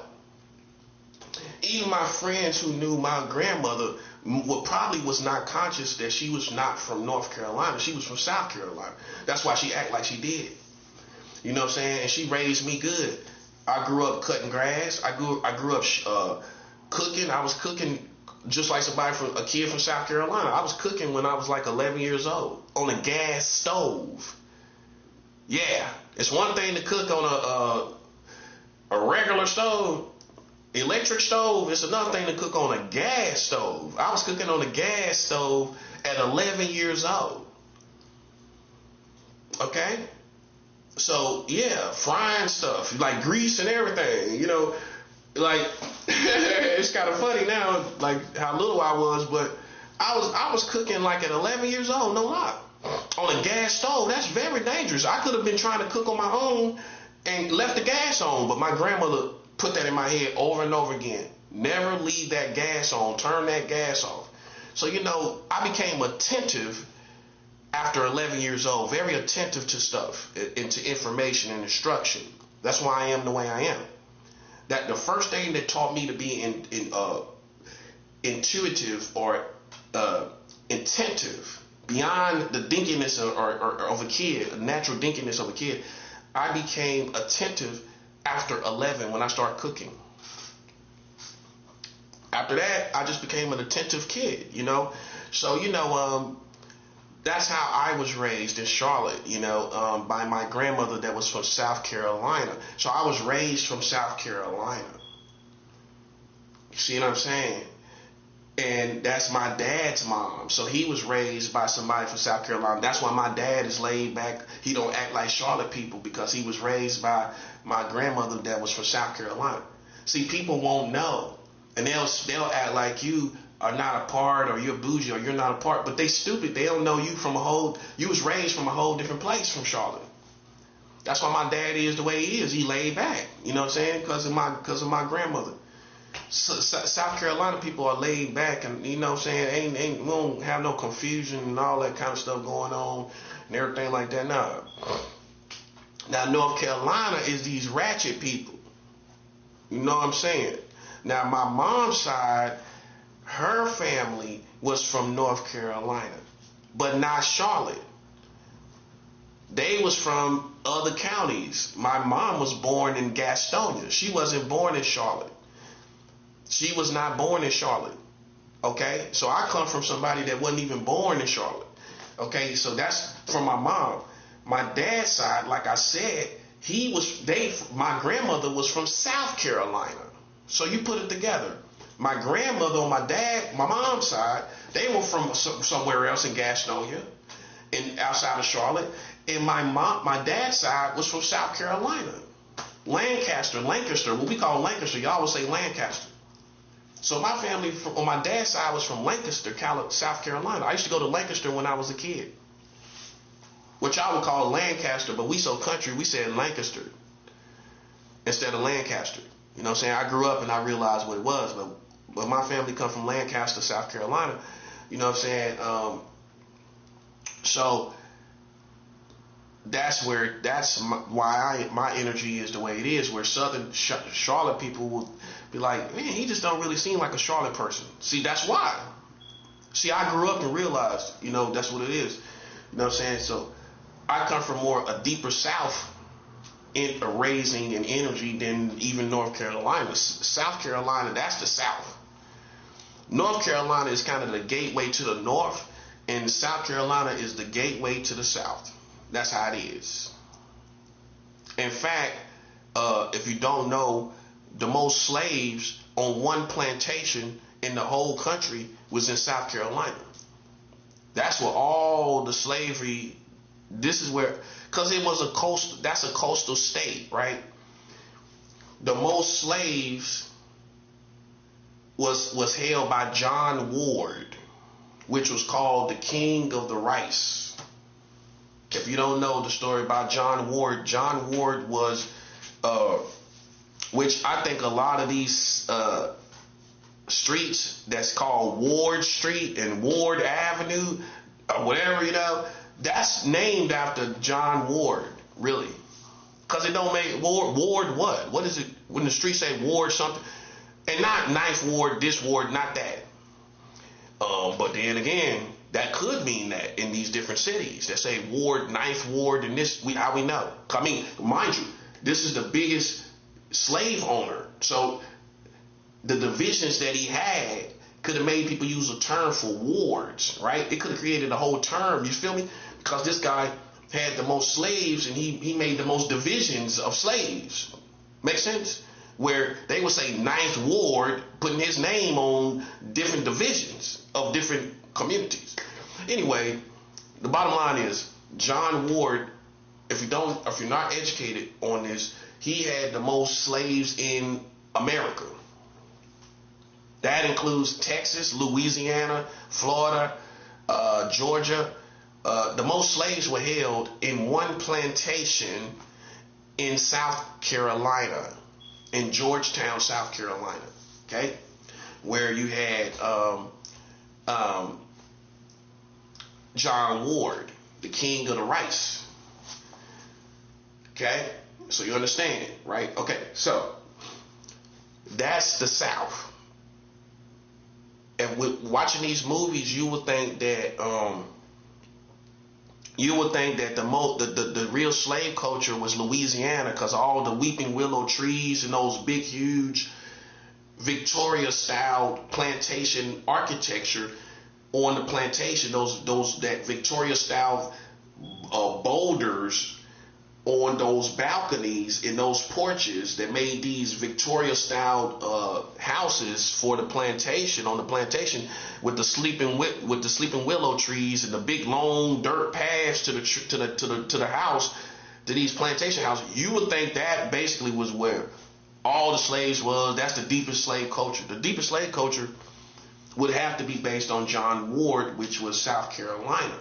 Even my friends who knew my grandmother probably was not conscious that she was not from North Carolina. She was from South Carolina. That's why she act like she did. You know what I'm saying? And she raised me good. I grew up cutting grass. I grew up cooking. I was cooking just like a kid from South Carolina. I was cooking when I was like 11 years old on a gas stove. Yeah, it's one thing to cook on a regular stove. Electric stove, it's another thing to cook on a gas stove. I was cooking on a gas stove at 11 years old. Okay? So, yeah, frying stuff, like grease and everything, you know, like, it's kind of funny now, like how little I was, but I was cooking like at 11 years old, no lie, on a gas stove. That's very dangerous. I could have been trying to cook on my own and left the gas on, but my grandmother put that in my head over and over again. Never leave that gas on. Turn that gas off. So, you know, I became attentive after 11 years old. Very attentive to stuff, into information and instruction. That's why I am the way I am. That the first thing that taught me to be intuitive or attentive beyond the dinkiness of a kid, natural dinkiness of a kid, I became attentive after 11 when I started cooking. After that, I just became an attentive kid, you know. So, you know, that's how I was raised in Charlotte, you know, by my grandmother that was from South Carolina. So I was raised from South Carolina. See what I'm saying? And that's my dad's mom. So he was raised by somebody from South Carolina. That's why my dad is laid back. He don't act like Charlotte people because he was raised by my grandmother that was from South Carolina. See, people won't know. And they'll act like you are not a part, or you're bougie, or you're not a part. But they stupid. They don't know you you was raised from a whole different place from Charlotte. That's why my dad is the way he is. He laid back. You know what I'm saying? Because of my grandmother. So, South Carolina people are laid back, and you know what I'm saying, we don't have no confusion and all that kind of stuff going on and everything like that. No. Now North Carolina is these ratchet people. You know what I'm saying? Now my mom's side, her family was from North Carolina, but not Charlotte. They was from other counties. My mom was born in Gastonia. She wasn't born in Charlotte. She was not born in Charlotte. Okay? So I come from somebody that wasn't even born in Charlotte. Okay? So that's from my mom. My dad's side, like I said, my grandmother was from South Carolina. So you put it together. My grandmother on my mom's side, they were from somewhere else in Gastonia, outside of Charlotte. And my dad's side was from South Carolina. Lancaster, what we call Lancaster. Y'all would say Lancaster. So my family on my dad's side was from Lancaster, South Carolina. I used to go to Lancaster when I was a kid, which I would call Lancaster, but we so country, we said Lancaster instead of Lancaster. You know what I'm saying? I grew up and I realized what it was, but my family come from Lancaster, South Carolina. You know what I'm saying? So that's why my energy is the way it is, where Southern Charlotte people will be like, man, he just don't really seem like a Charlotte person. See, that's why. See, I grew up and realized, you know, that's what it is. You know what I'm saying? So I come from a deeper South in raising and energy than even North Carolina. South Carolina, that's the South. North Carolina is kind of the gateway to the North, and South Carolina is the gateway to the South. That's how it is. In fact, if you don't know, the most slaves on one plantation in the whole country was in South Carolina. That's where all the slavery. This is where, because it was a coast. That's a coastal state, right? The most slaves was held by John Ward, which was called the King of the Rice. If you don't know the story about John Ward was, which I think a lot of these streets that's called Ward Street and Ward Avenue, or whatever, that's named after John Ward, really. Because it don't make Ward what? What is it when the streets say Ward something? And not Ninth Ward, this Ward, not that. But then again, that could mean that in these different cities that say Ward, Ninth Ward, and this, how we know. I mean, mind you, this is the biggest slave owner. So the divisions that he had could have made people use a term for wards, right? It could have created a whole term, you feel me? Because this guy had the most slaves and he made the most divisions of slaves. Make sense? Where they would say Ninth Ward, putting his name on different divisions of different communities. Anyway, the bottom line is John Ward, if you're not educated on this, he had the most slaves in America. That includes Texas, Louisiana, Florida, Georgia. The most slaves were held in one plantation in South Carolina, in Georgetown, South Carolina. Okay, where you had John Ward, the King of the Rice. Okay, so you understand, right? Okay, so that's the South. And with watching these movies, you would think that the real slave culture was Louisiana, because all the weeping willow trees and those big, huge Victoria style plantation architecture on the plantation, that Victoria style boulders on those balconies in those porches that made these Victoria style houses for the plantation, on the plantation, with the sleeping willow trees and the big long dirt paths to the house, to these plantation houses. You would think that basically was where all the slaves was. That's the deepest slave culture. The deepest slave culture would have to be based on John Ward, which was South Carolina.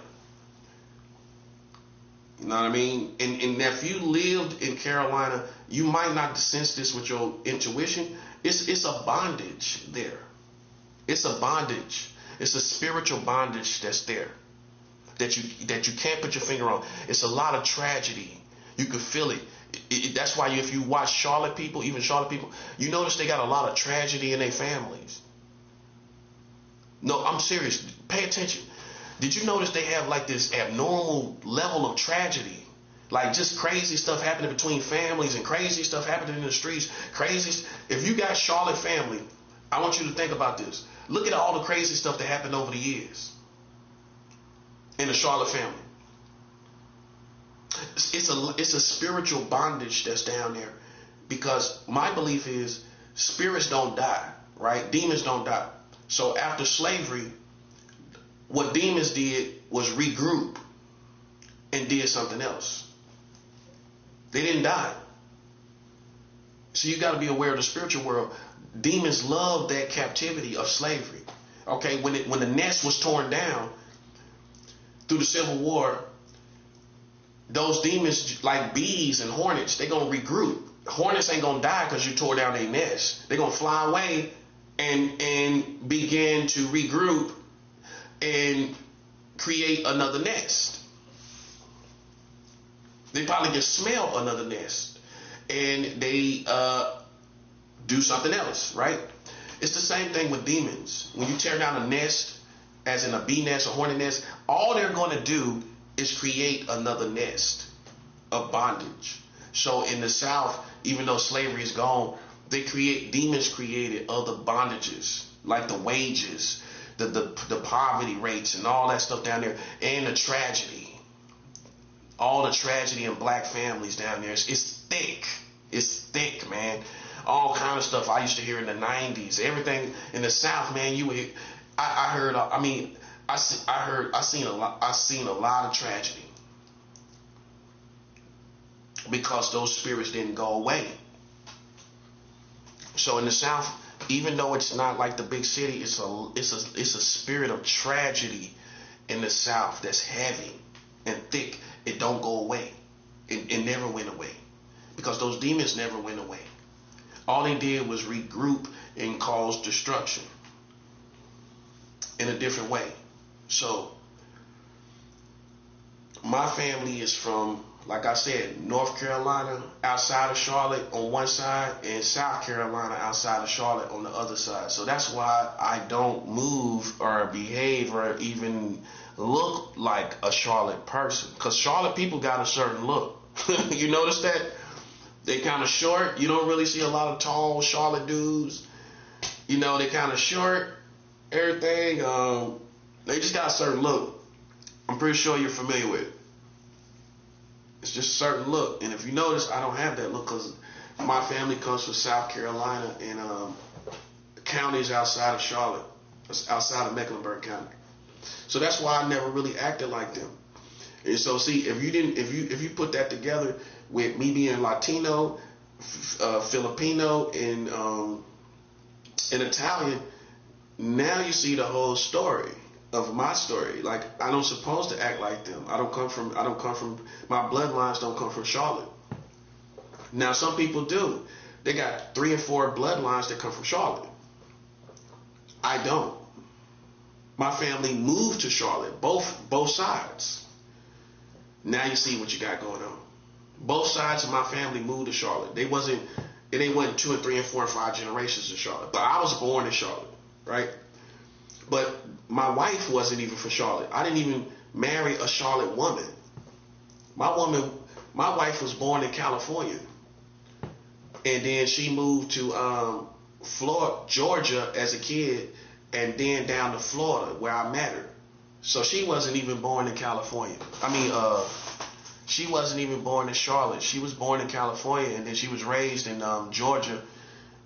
You know what I mean? And if you lived in Carolina, you might not sense this with your intuition. It's a bondage there. It's a bondage. It's a spiritual bondage that's there that you can't put your finger on. It's a lot of tragedy. You can feel it. That's why if you watch Charlotte people, even Charlotte people, you notice they got a lot of tragedy in their families. No, I'm serious. Pay attention. Did you notice they have like this abnormal level of tragedy? Like just crazy stuff happening between families and crazy stuff happening in the streets. Crazy. If you got Charlotte family, I want you to think about this. Look at all the crazy stuff that happened over the years in the Charlotte family. It's a spiritual bondage that's down there, because my belief is spirits don't die, right? Demons don't die. So after slavery, what demons did was regroup and did something else. They didn't die. So you got to be aware of the spiritual world. Demons love that captivity of slavery. Okay, when the nest was torn down through the Civil War, those demons, like bees and hornets, they're going to regroup. Hornets ain't going to die because you tore down their nest. They're going to fly away and begin to regroup and create another nest. They probably just smell another nest and they do something else, right? It's the same thing with demons. When you tear down a nest, as in a bee nest or hornet nest, all they're going to do is create another nest of bondage. So in the South, even though slavery is gone, demons created other bondages, like the wages, the poverty rates and all that stuff down there, and the tragedy. All the tragedy in black families down there. It's thick. It's thick, man. All kind of stuff I used to hear in the 90s. Everything in the South, man, I heard, I seen a lot of tragedy because those spirits didn't go away. So in the South, even though it's not like the big city, it's a spirit of tragedy in the South that's heavy and thick. It don't go away. It never went away because those demons never went away. All they did was regroup and cause destruction in a different way. So my family is from, like I said, North Carolina outside of Charlotte on one side and South Carolina outside of Charlotte on the other side. So that's why I don't move or behave or even look like a Charlotte person, because Charlotte people got a certain look. You notice that? They kind of short. You don't really see a lot of tall Charlotte dudes. You know, they kind of short, everything. They just got a certain look. I'm pretty sure you're familiar with it. It's just a certain look. And if you notice, I don't have that look because my family comes from South Carolina and counties outside of Charlotte, outside of Mecklenburg County. So that's why I never really acted like them. And so, see, if you put that together with me being Latino, Filipino, and Italian, now you see the whole story of my story. Like, I don't supposed to act like them. I don't come from my bloodlines don't come from Charlotte. Now some people do. They got 3 and 4 bloodlines that come from Charlotte. I don't. My family moved to Charlotte, both sides. Now you see what you got going on. Both sides of my family moved to Charlotte. It wasn't 2 and 3 and 4 and 5 generations in Charlotte. But I was born in Charlotte, right? But my wife wasn't even from Charlotte. I didn't even marry a Charlotte woman. My wife was born in California. And then she moved to Georgia as a kid, and then down to Florida where I met her. So she wasn't even born in California. She wasn't even born in Charlotte. She was born in California, and then she was raised in Georgia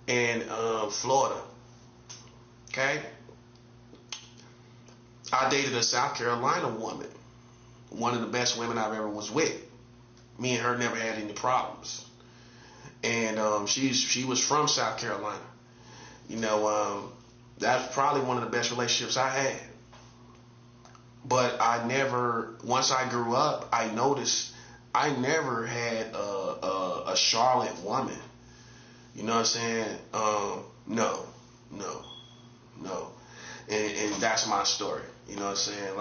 and Florida. Okay? I dated a South Carolina woman, one of the best women I've ever was with. Me and her never had any problems. And she was from South Carolina. You know, that's probably one of the best relationships I had. But once I grew up, I noticed I never had a Charlotte woman. You know what I'm saying? No. And that's my story. You know what I'm saying?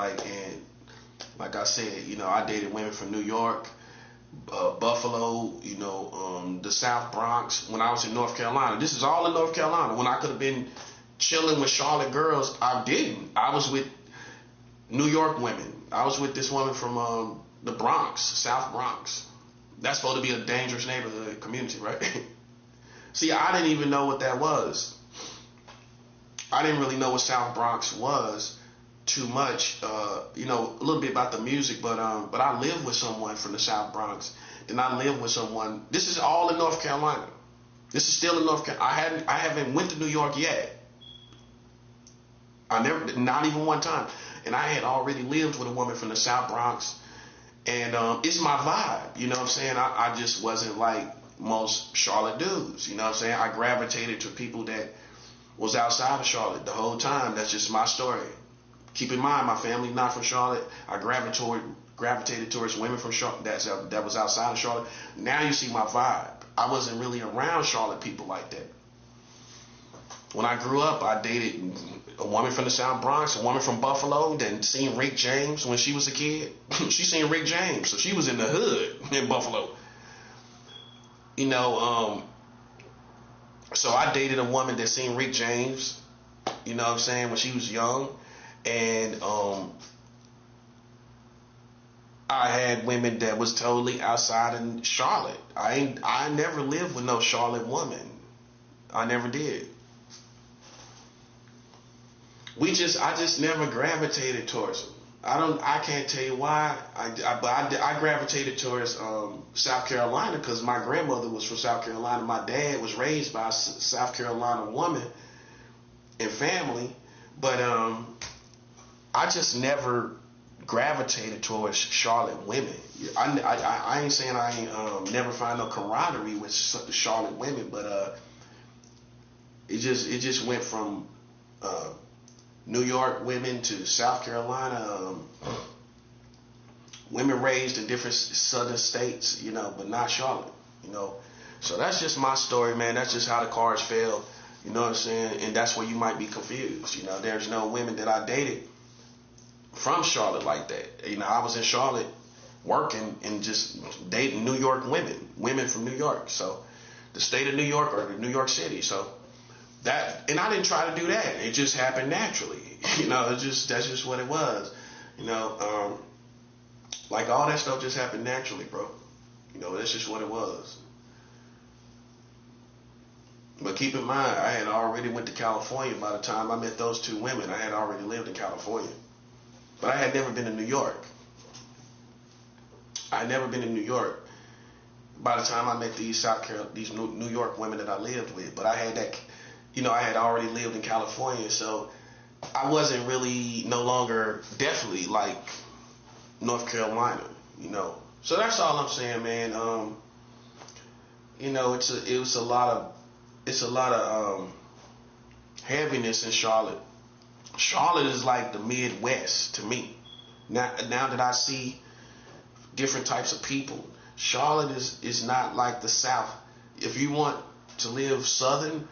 Like I said, you know, I dated women from New York, Buffalo, you know, the South Bronx. When I was in North Carolina, this is all in North Carolina. When I could have been chilling with Charlotte girls, I didn't. I was with New York women. I was with this woman from the Bronx, South Bronx. That's supposed to be a dangerous neighborhood community, right? See, I didn't even know what that was. I didn't really know what South Bronx was too much. You know, a little bit about the music, but I lived with someone from the South Bronx. Then I lived with someone. This is all in North Carolina. This is still in North Carolina. I haven't went to New York yet. Not even one time. And I had already lived with a woman from the South Bronx. And it's my vibe. You know what I'm saying? I just wasn't like most Charlotte dudes. You know what I'm saying? I gravitated to people that was outside of Charlotte the whole time. That's just my story. Keep in mind, my family not from Charlotte. I gravitated towards women from Charlotte that was outside of Charlotte. Now you see my vibe. I wasn't really around Charlotte people like that. When I grew up, I dated a woman from the South Bronx, a woman from Buffalo, then seen Rick James when she was a kid. She seen Rick James, so she was in the hood in Buffalo. You know, so I dated a woman that seen Rick James, you know what I'm saying, when she was young. And I had women that was totally outside in Charlotte. I never lived with no Charlotte woman. I never did. I just never gravitated towards them. I can't tell you why. I gravitated towards South Carolina because my grandmother was from South Carolina. My dad was raised by a South Carolina woman and family. But I just never gravitated towards Charlotte women. I ain't saying I ain't never find no camaraderie with Charlotte women, but it just went from New York women to South Carolina, women raised in different southern states, you know, but not Charlotte, you know. So that's just my story, man. That's just how the cards fell, you know what I'm saying? And that's where you might be confused, you know. There's no women that I dated from Charlotte like that. You know, I was in Charlotte working and just dating New York women from New York. So the state of New York or the New York City. So that, and I didn't try to do that. It just happened naturally. You know, that's just what it was. You know, like all that stuff just happened naturally, bro. You know, that's just what it was. But keep in mind, I had already went to California by the time I met those two women. I had already lived in California. But I had never been to New York. I had never been in New York by the time I met these New York women that I lived with. But I had that, you know, I had already lived in California, so I wasn't really no longer definitely like North Carolina, you know. So that's all I'm saying, man. You know, it's a lot of heaviness in Charlotte. Charlotte is like the Midwest to me. Now that I see different types of people, Charlotte is not like the South. If you want to live Southern,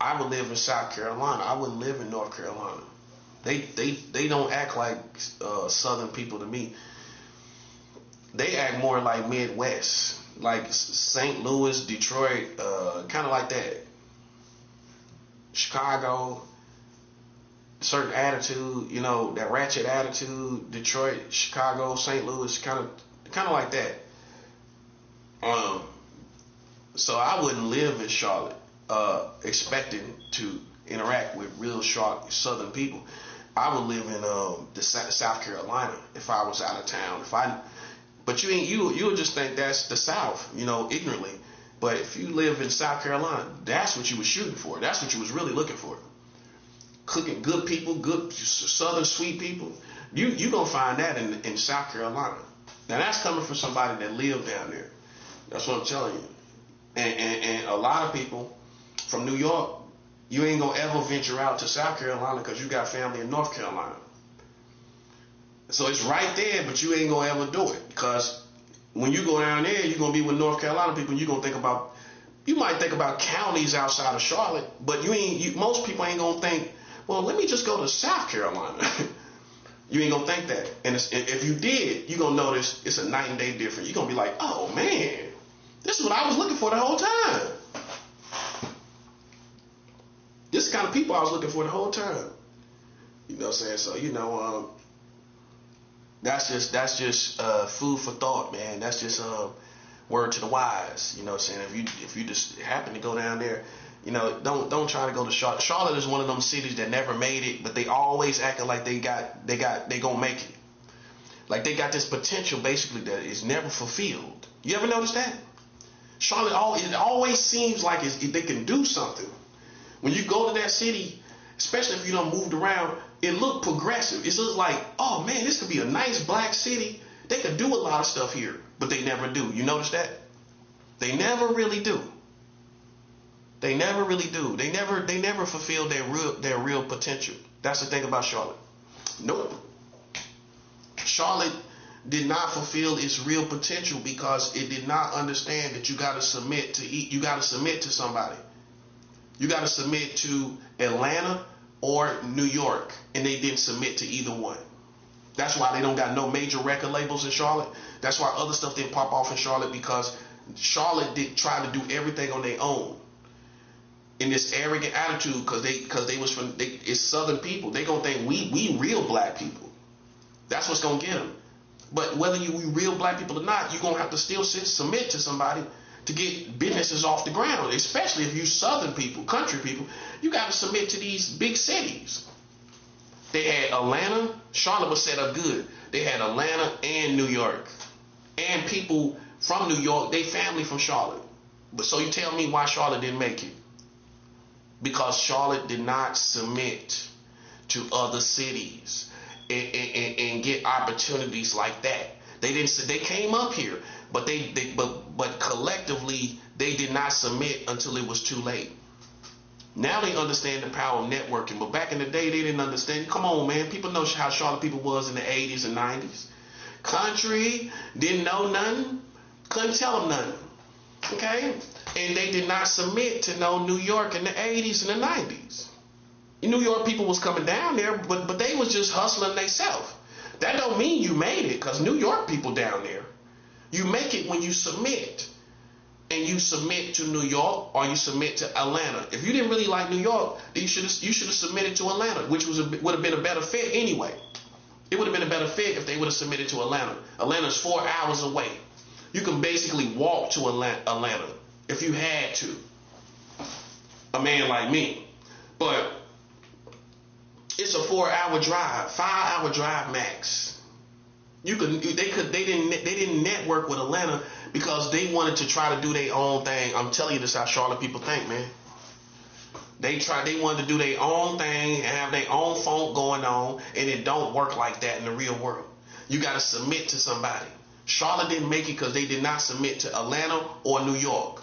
I would live in South Carolina. I wouldn't live in North Carolina. They don't act like Southern people to me. They act more like Midwest, like St. Louis, Detroit, kind of like that. Chicago. Certain attitude, you know, that ratchet attitude. Detroit, Chicago, St. Louis, kind of like that. So I wouldn't live in Charlotte expecting to interact with real Southern people. I would live in the South Carolina if I was out of town. But you would just think that's the South, you know, ignorantly. But if you live in South Carolina, that's what you were shooting for. That's what you was really looking for. Cooking good people, good Southern sweet people. You gonna find that in South Carolina. Now that's coming from somebody that lived down there. That's what I'm telling you. And a lot of people from New York, you ain't gonna ever venture out to South Carolina because you got family in North Carolina. So it's right there, but you ain't gonna ever do it because when you go down there, you're gonna be with North Carolina people. And you might think about counties outside of Charlotte, but most people ain't gonna think, well, let me just go to South Carolina. You ain't gonna think that. And if you did, you're gonna notice it's a night and day difference. You're gonna be like, oh man, this is what I was looking for the whole time. This is the kind of people I was looking for the whole time. You know what I'm saying? So, you know, that's just food for thought, man. That's just word to the wise. You know what I'm saying? If you just happen to go down there, you know, don't try to go to Charlotte. Charlotte is one of them cities that never made it, but they always acting like they gonna make it. Like they got this potential basically that is never fulfilled. You ever notice that? Charlotte, it always seems like they can do something. When you go to that city, especially if you done moved around, it look progressive. It looks like, oh man, this could be a nice black city. They could do a lot of stuff here, but they never do. You notice that? They never really do. They never really do. They never fulfill their real potential. That's the thing about Charlotte. Nope. Charlotte did not fulfill its real potential because it did not understand that you got to submit to somebody. You got to submit to Atlanta or New York, and they didn't submit to either one. That's why they don't got no major record labels in Charlotte. That's why other stuff didn't pop off in Charlotte, because Charlotte did try to do everything on their own. In this arrogant attitude, because it's Southern people. They gonna think we real black people. That's what's gonna get them. But whether we real black people or not, you're gonna have to still submit to somebody to get businesses off the ground. Especially if you Southern people, country people, you got to submit to these big cities. They had Atlanta. Charlotte was set up good. They had Atlanta and New York, and people from New York. They family from Charlotte. But so you tell me why Charlotte didn't make it? Because Charlotte did not submit to other cities. and get opportunities like that. They didn't. They came up here, but but collectively they did not submit until it was too late. Now they understand the power of networking, but back in the day they didn't understand. Come on, man. People know how Charlotte people was in the 80s and 90s. Country, didn't know nothing, couldn't tell them nothing. Okay? And they did not submit to no New York in the 80s and the 90s. New York people was coming down there, but they was just hustling themselves. That don't mean you made it, because New York people down there. You make it when you submit. And you submit to New York or you submit to Atlanta. If you didn't really like New York, then you should have submitted to Atlanta, which would have been a better fit anyway. It would have been a better fit if they would have submitted to Atlanta. Atlanta's 4 hours away. You can basically walk to Atlanta if you had to. A man like me. But it's a 4-hour drive, 5-hour drive max. They didn't network with Atlanta because they wanted to try to do their own thing. I'm telling you, this is how Charlotte people think, man. They wanted to do their own thing and have their own funk going on, and it don't work like that in the real world. You got to submit to somebody. Charlotte didn't make it because they did not submit to Atlanta or New York.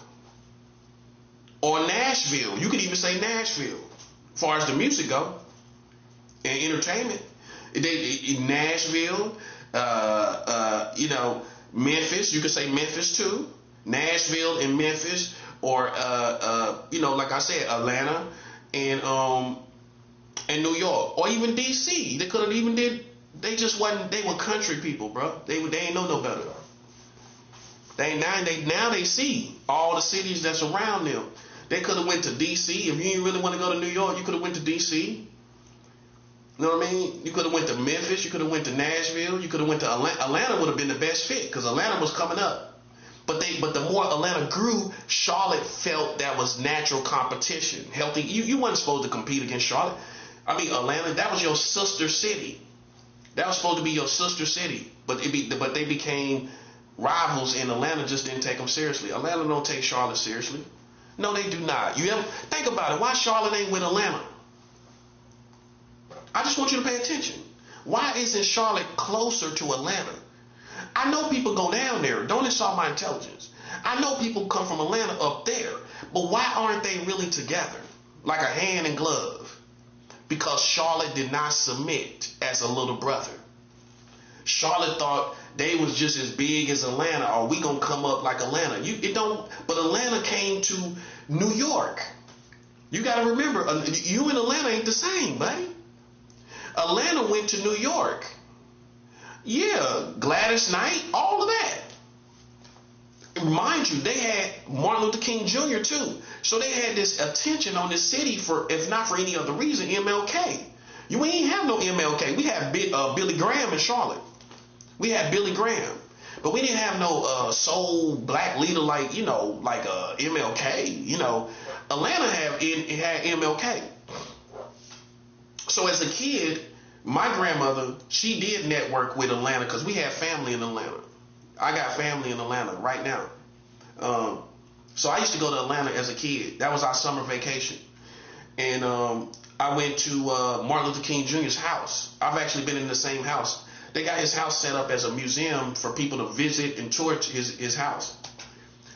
Or Nashville. You could even say Nashville. As far as the music go and entertainment. Nashville, Memphis, you could say Memphis too. Nashville and Memphis, or like I said, Atlanta and New York, or even DC. They could have even did. They just wasn't. They were country people, bro. They ain't know no better. Now they see all the cities that's around them. They could have went to DC. If you didn't really want to go to New York, you could have went to DC. You know what I mean? You could have went to Memphis. You could have went to Nashville. You could have went to Atlanta. Atlanta would have been the best fit because Atlanta was coming up. But the more Atlanta grew, Charlotte felt that was natural competition, healthy. You weren't supposed to compete against Charlotte. I mean, Atlanta, that was your sister city. That was supposed to be your sister city. But they became rivals, and Atlanta just didn't take them seriously. Atlanta don't take Charlotte seriously. No, they do not. You ever think about it? Why Charlotte ain't with Atlanta? I just want you to pay attention. Why isn't Charlotte closer to Atlanta? I know people go down there. Don't insult my intelligence. I know people come from Atlanta up there. But why aren't they really together? Like a hand and glove. Because Charlotte did not submit as a little brother. Charlotte thought they was just as big as Atlanta. Or we gonna come up like Atlanta. But Atlanta came to New York. You gotta remember, you and Atlanta ain't the same, buddy. Atlanta went to New York. Yeah, Gladys Knight, all of that. Mind you, they had Martin Luther King Jr. too. So they had this attention on this city for, if not for any other reason, MLK. We ain't have no MLK. We had Billy Graham in Charlotte. We had Billy Graham. But we didn't have no soul black leader like MLK. Atlanta had MLK. So as a kid, my grandmother, she did network with Atlanta because we had family in Atlanta. I got family in Atlanta right now. So I used to go to Atlanta as a kid. That was our summer vacation. And I went to Martin Luther King Jr.'s house. I've actually been in the same house. They got his house set up as a museum for people to visit and tour his house.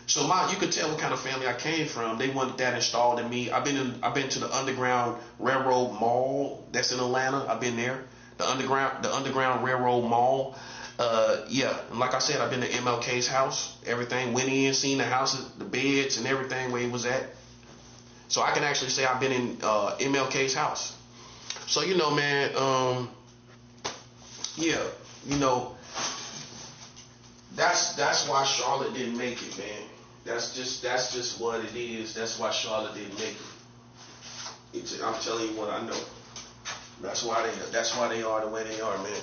So you could tell what kind of family I came from. They wanted that installed in me. I've been to the Underground Railroad Mall that's in Atlanta. I've been there. The Underground Railroad Mall. And like I said, I've been to MLK's house. Everything, went in, seen the house, the beds and everything where he was at. So I can actually say I've been in MLK's house. So man, that's why Charlotte didn't make it, man. That's just what it is. That's why Charlotte didn't make it. I'm telling you what I know. That's why they are the way they are, man.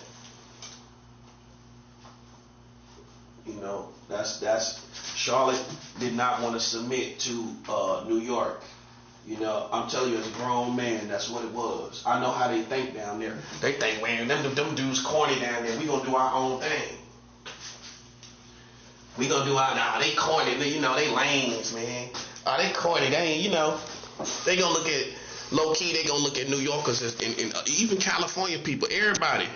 That's Charlotte did not want to submit to New York. I'm telling you, as a grown man, that's what it was. I know how they think down there. They think, man, them dudes corny down there. We gonna do our own thing. We gonna do they corny. They lames, man. They corny. They ain't, they gonna look at low key. They gonna look at New Yorkers and even California people. Everybody.